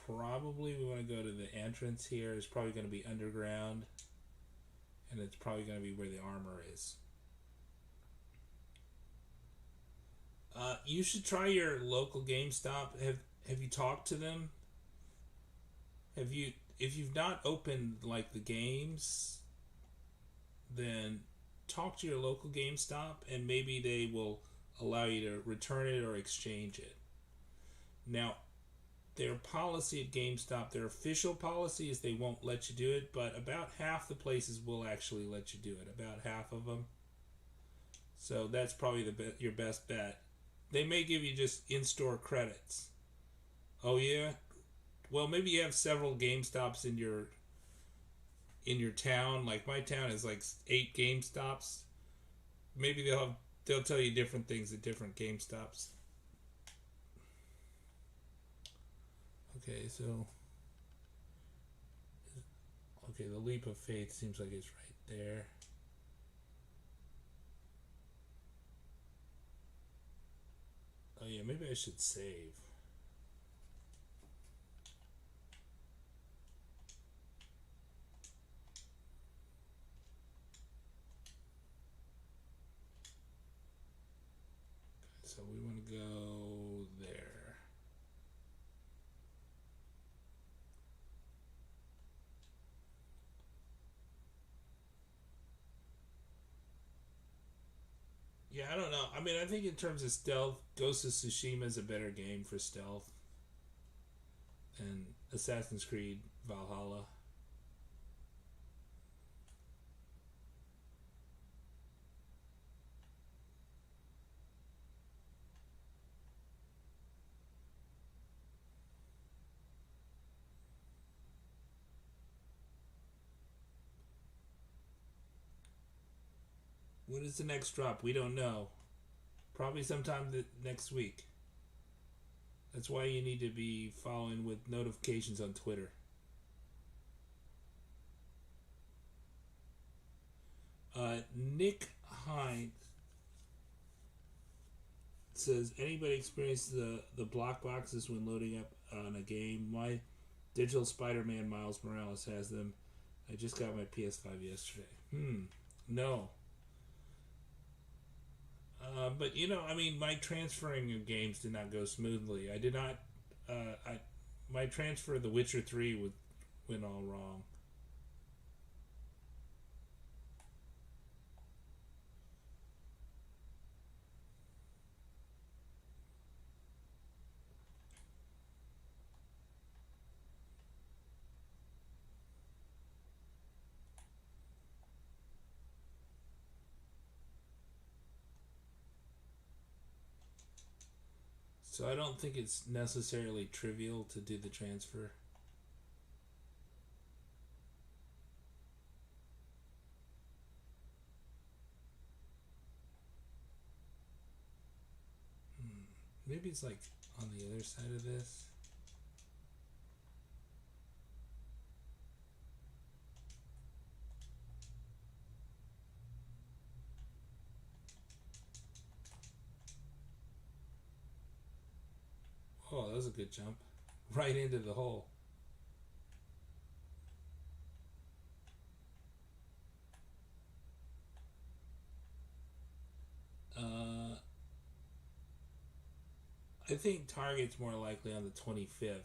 probably, we want to go to the entrance here. It's probably going to be underground, and it's probably going to be where the armor is. You should try your local GameStop. Have you talked to them? Have you, if you've not opened like the games, then talk to your local GameStop and maybe they will allow you to return it or exchange it. Now, their policy at GameStop, their official policy is they won't let you do it, but about half the places will actually let you do it. About half of them. So that's probably your best bet. They may give you just in-store credits. Oh yeah? Well, maybe you have several GameStops in your town. Like my town is like 8 GameStops. Maybe they'll tell you different things at different GameStops. Okay, so the leap of faith seems like it's right there. Oh yeah, maybe I should save. So we want to go there. Yeah, I don't know. I mean, I think in terms of stealth, Ghost of Tsushima is a better game for stealth than Assassin's Creed Valhalla. When is the next drop? We don't know. Probably sometime next week. That's why you need to be following with notifications on Twitter. Nick Hines says, anybody experience the block boxes when loading up on a game? My digital Spider-Man Miles Morales has them. I just got my PS5 yesterday. No. But you know, I mean, my transferring of games did not go smoothly. I did not. My transfer of The Witcher 3 went all wrong. So I don't think it's necessarily trivial to do the transfer. Maybe it's like on the other side of this. Oh, that was a good jump. Right into the hole. I think Target's more likely on the 25th.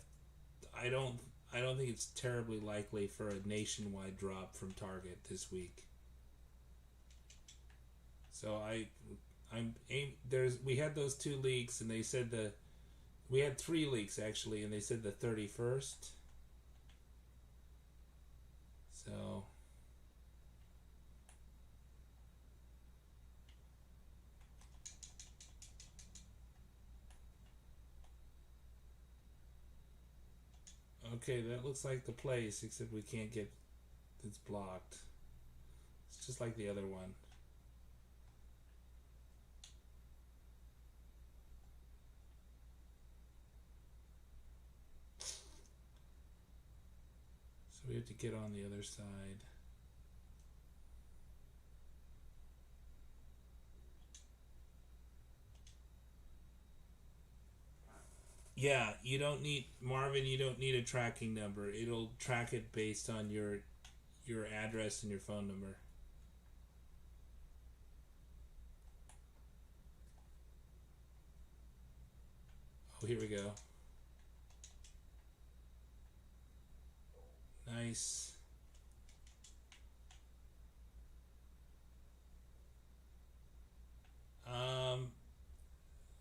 I don't I don't think it's terribly likely for a nationwide drop from Target this week. So we had those two leaks and they said we had three leaks actually and they said the 31st. So okay, that looks like the place except we can't get it's blocked. It's just like the other one. So we have to get on the other side. Yeah, you don't need Marvin. You don't need a tracking number. It'll track it based on your address and your phone number. Oh, here we go. Nice.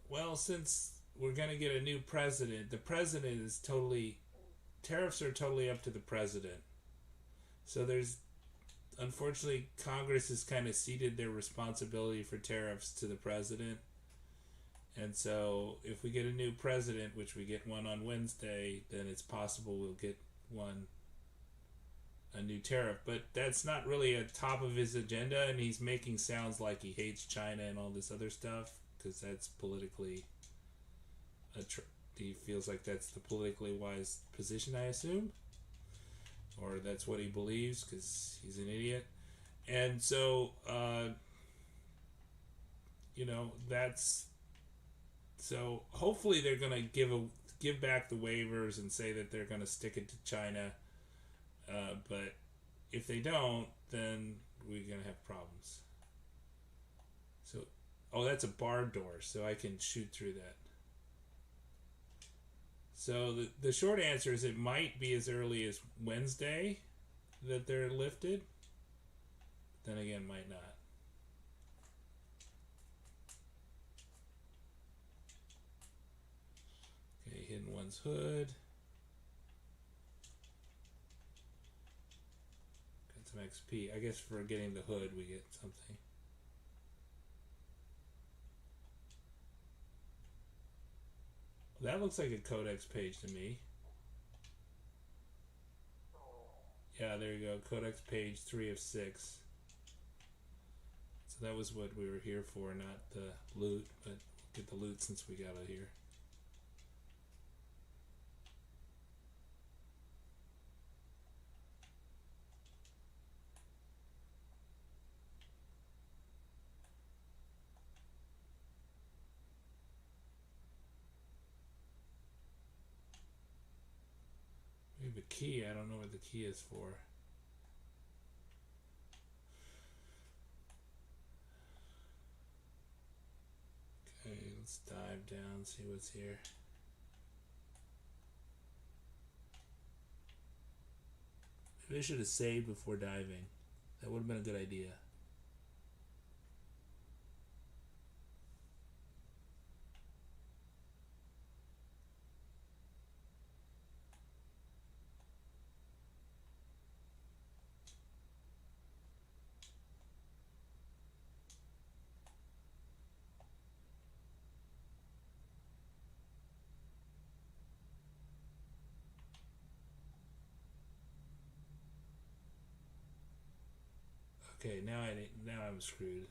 Well, since we're gonna get a new president, the president is totally tariffs are totally up to the president. So there's unfortunately Congress has kind of ceded their responsibility for tariffs to the president. And so if we get a new president, which we get one on Wednesday, then it's possible we'll get a new tariff. But that's not really a top of his agenda, and he's making sounds like he hates China and all this other stuff because that's politically he feels like that's the politically wise position, I assume, or that's what he believes because he's an idiot. And so that's so hopefully they're gonna give back the waivers and say that they're gonna stick it to China. But if they don't, then we're gonna have problems. So, oh, that's a barred door, so I can shoot through that. So the short answer is it might be as early as Wednesday that they're lifted. Then again, might not. Okay, hidden one's hood. Got some XP. I guess for getting the hood we get something. That looks like a codex page to me. Yeah, there you go. Codex page 3 of 6. So that was what we were here for, not the loot, but we'll get the loot since we got it here. We have a key. I don't know what the key is for. Okay, let's dive down, see what's here. Maybe I should have saved before diving. That would have been a good idea. Okay, now I'm screwed.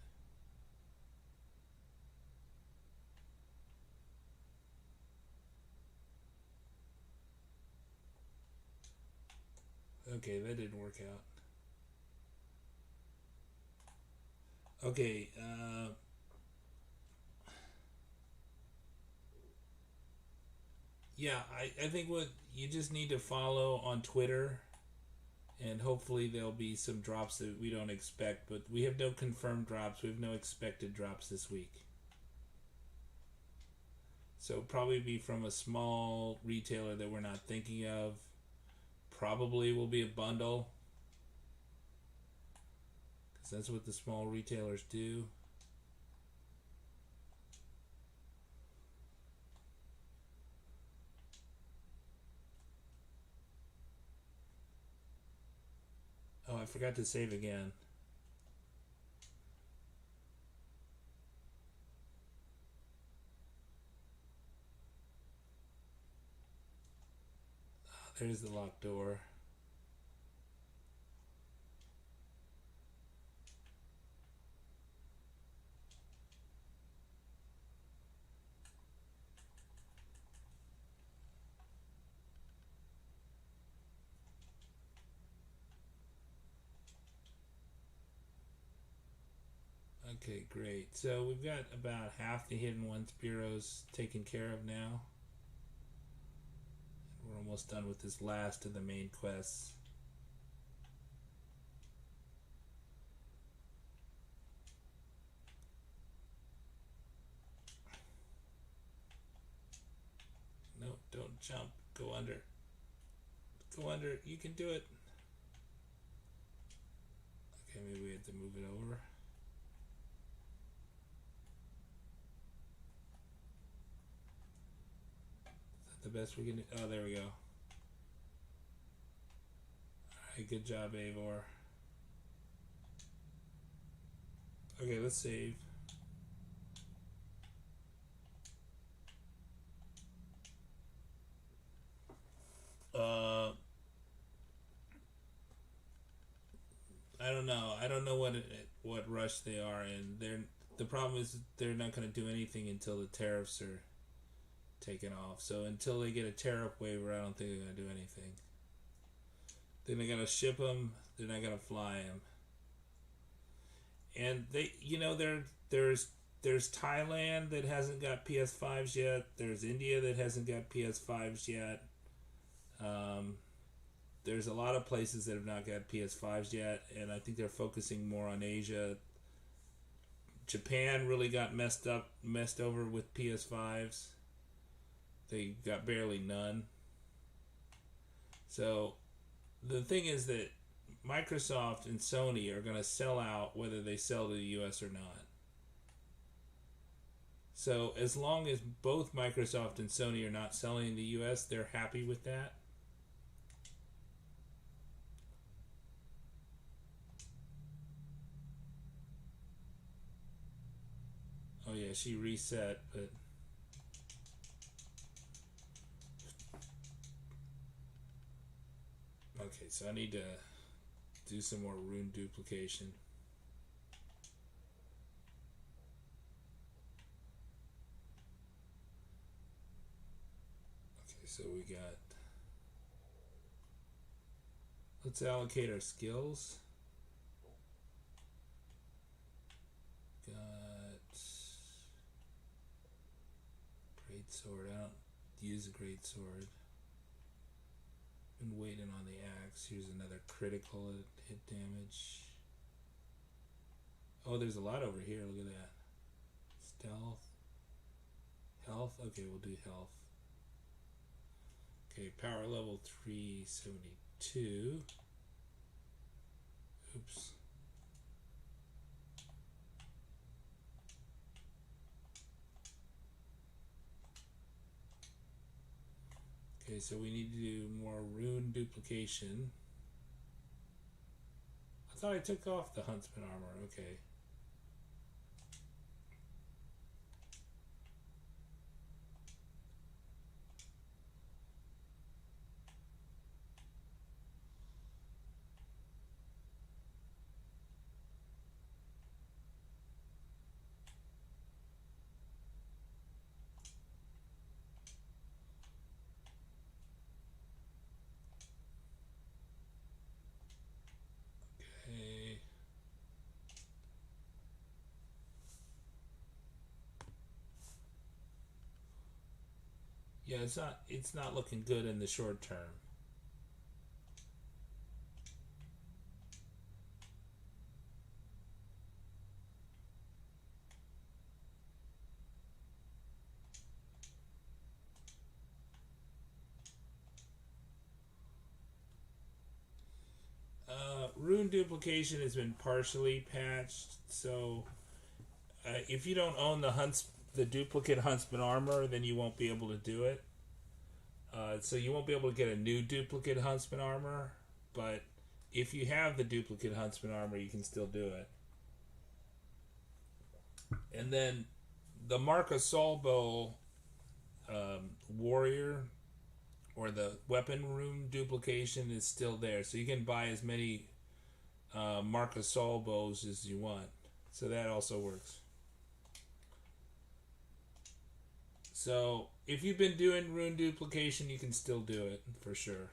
Okay, that didn't work out. Okay, yeah, I think what you just need to follow on Twitter, and hopefully there'll be some drops that we don't expect, but we have no confirmed drops. We have no expected drops this week. So probably be from a small retailer that we're not thinking of. Probably will be a bundle, because that's what the small retailers do. Oh, I forgot to save again. Oh, there's the locked door. Okay, great. So we've got about half the hidden ones bureaus taken care of now. We're almost done with this last of the main quests. No, don't jump. Go under. Go under. You can do it. Okay, maybe we have to move it over. Is that the best we can do? Oh, there we go. Alright, good job, Eivor. Okay, let's save. I don't know. I don't know what rush they are in. The problem is they're not going to do anything until the tariffs are taken off. So until they get a tariff waiver, I don't think they're going to do anything. Then they're going to ship them. They're not going to fly them. And there's Thailand that hasn't got PS5s yet. There's India that hasn't got PS5s yet. There's a lot of places that have not got PS5s yet, and I think they're focusing more on Asia. Japan really got messed over with PS5s. They got barely none. So the thing is that Microsoft and Sony are going to sell out whether they sell to the US or not. So as long as both Microsoft and Sony are not selling in the US, they're happy with that. Oh yeah, she reset, but okay, so I need to do some more rune duplication. Okay, so we got, let's allocate our skills. Got great sword. I don't use a great sword. Been waiting on the axe. Here's another critical hit damage. Oh, there's a lot over here. Look at that. Stealth. Health. Okay, we'll do health. Okay, power level 372. Oops. Okay, so we need to do more rune duplication. I thought I took off the huntsman armor. Okay. Yeah, it's not looking good in the short term. Rune duplication has been partially patched, so if you don't own the duplicate huntsman armor, then you won't be able to do it. So you won't be able to get a new duplicate huntsman armor, but if you have the duplicate huntsman armor, you can still do it. And then the Mark of Solbo warrior or the weapon room duplication is still there, so you can buy as many Mark of Solbos as you want. So that also works. So if you've been doing rune duplication, you can still do it for sure.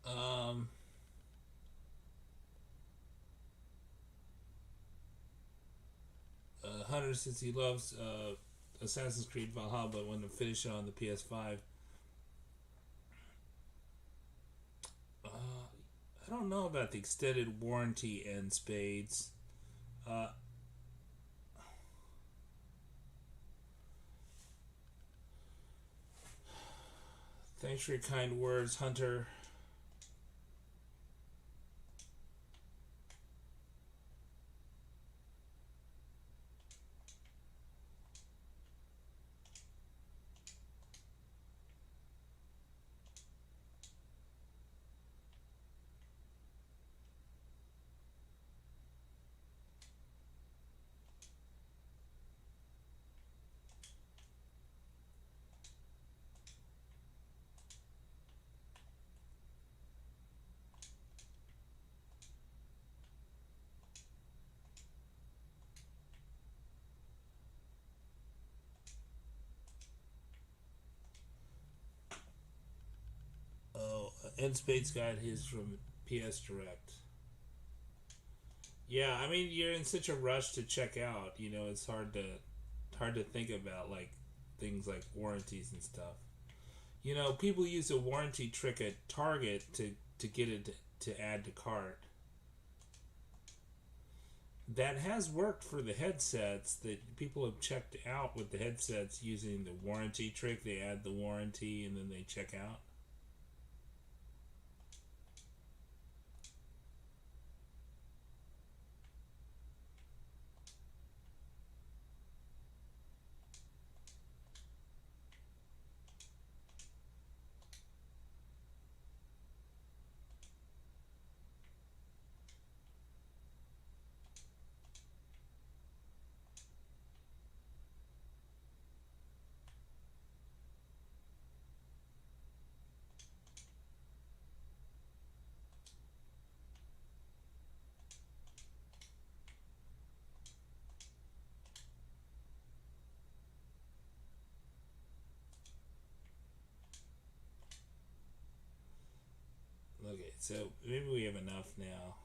Um, Hunter says he loves Assassin's Creed Valhalla, but when to finish it on the PS5. I don't know about the extended warranty and Spades. Uh, Thanks for your kind words, Hunter. Oh, Ed Spades got his from PS Direct. Yeah, I mean you're in such a rush to check out. It's hard to think about like things like warranties and stuff. People use a warranty trick at Target to get it to add to cart. That has worked for the headsets that people have checked out with the headsets using the warranty trick. They add the warranty and then they check out. So maybe we have enough now.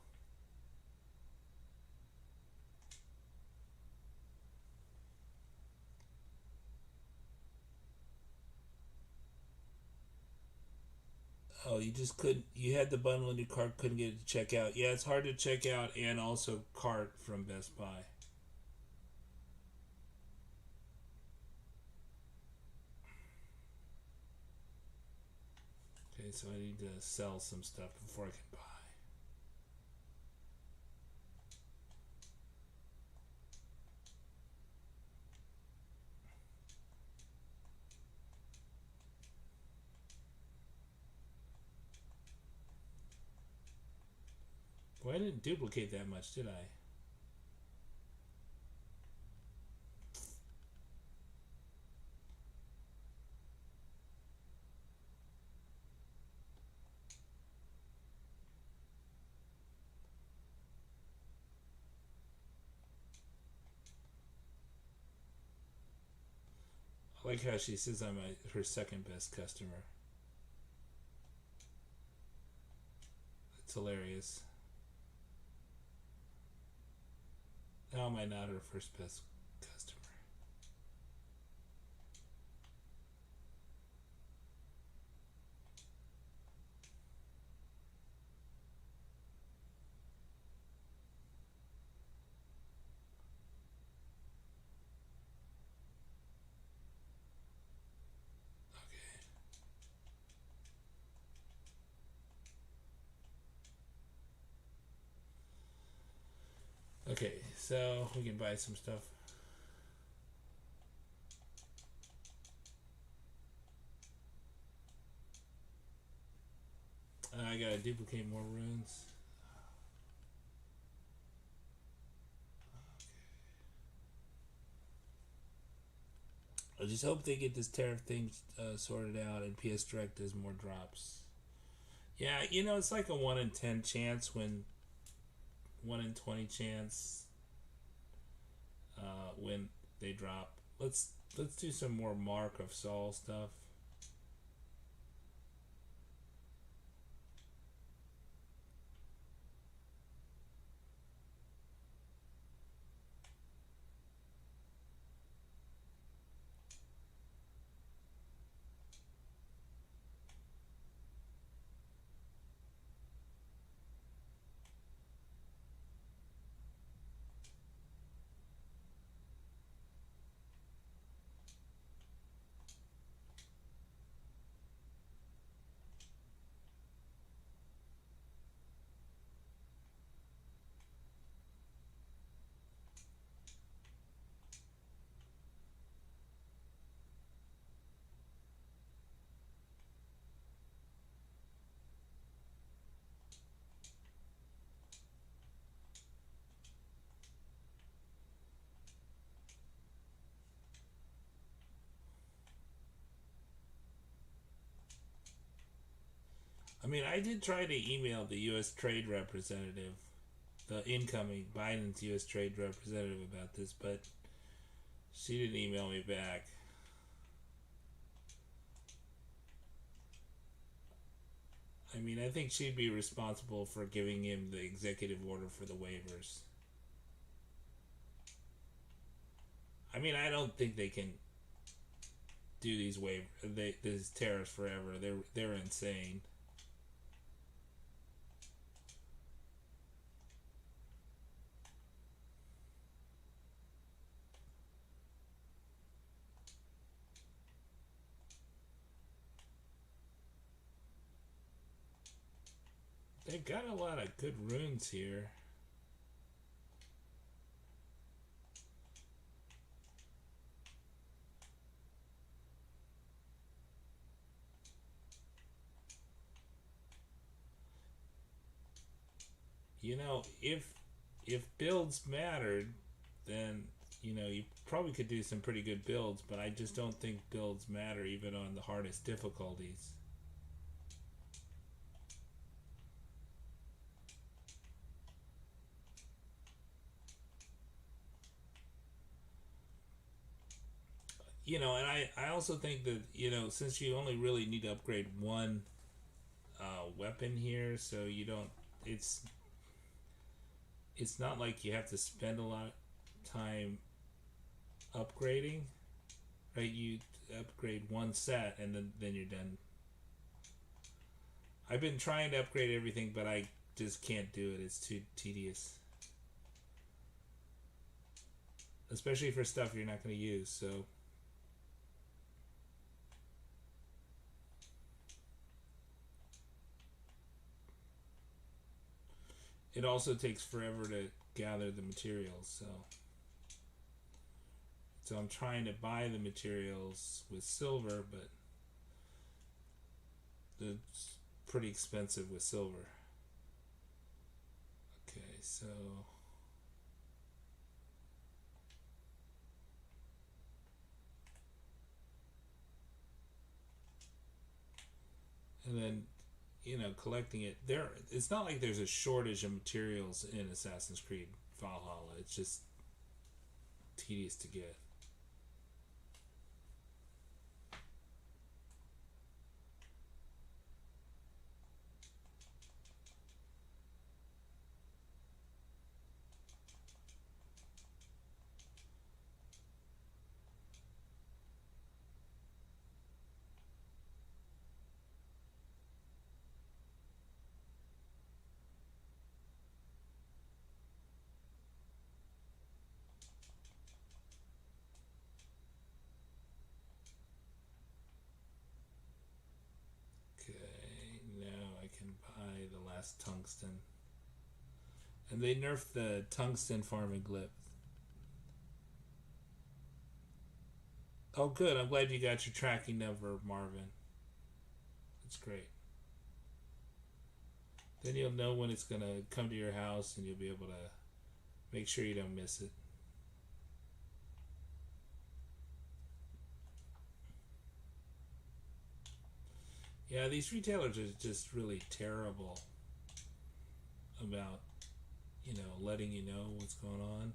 Oh, you just couldn't. You had the bundle in your cart, couldn't get it to check out. Yeah, it's hard to check out and also cart from Best Buy. Okay, so I need to sell some stuff before I can buy. Well, I didn't duplicate that much, did I? I like how she says I'm her second best customer. It's hilarious. How am I not her first best customer? Okay, so we can buy some stuff. I gotta duplicate more runes. I just hope they get this tariff thing sorted out and PS Direct does more drops. Yeah, it's like a 1 in 10 chance, 1 in 20 chance when they drop. Let's do some more Mark of Saul stuff. I mean, I did try to email the U.S. Trade Representative, the incoming Biden's U.S. Trade Representative about this, but she didn't email me back. I mean, I think she'd be responsible for giving him the executive order for the waivers. I mean, I don't think they can do these tariffs forever. They're insane. They've got a lot of good runes here. If builds mattered, then you probably could do some pretty good builds, but I just don't think builds matter even on the hardest difficulties. And I also think that since you only really need to upgrade one weapon here, so you don't. It's not like you have to spend a lot of time upgrading, right? You upgrade one set and then you're done. I've been trying to upgrade everything, but I just can't do it. It's too tedious, especially for stuff you're not going to use. So it also takes forever to gather the materials. So I'm trying to buy the materials with silver, but it's pretty expensive with silver. Okay, so and then collecting it there, it's not like there's a shortage of materials in Assassin's Creed Valhalla. It's just tedious to get. Okay, now I can buy the last tungsten. And they nerfed the tungsten farming glyph. Oh, good. I'm glad you got your tracking number, Marvin. That's great. Then you'll know when it's going to come to your house and you'll be able to make sure you don't miss it. Yeah, these retailers are just really terrible about, letting you know what's going on.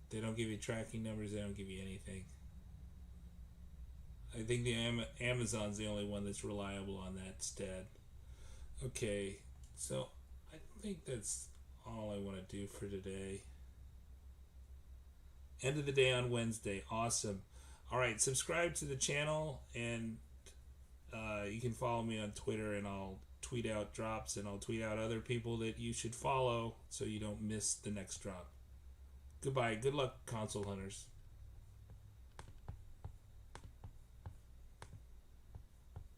They don't give you tracking numbers. They don't give you anything. I think the Amazon's the only one that's reliable on that stat. Okay, so I think that's all I want to do for today. End of the day on Wednesday. Awesome. All right, subscribe to the channel, and you can follow me on Twitter, and I'll tweet out drops, and I'll tweet out other people that you should follow so you don't miss the next drop. Goodbye. Good luck, console hunters.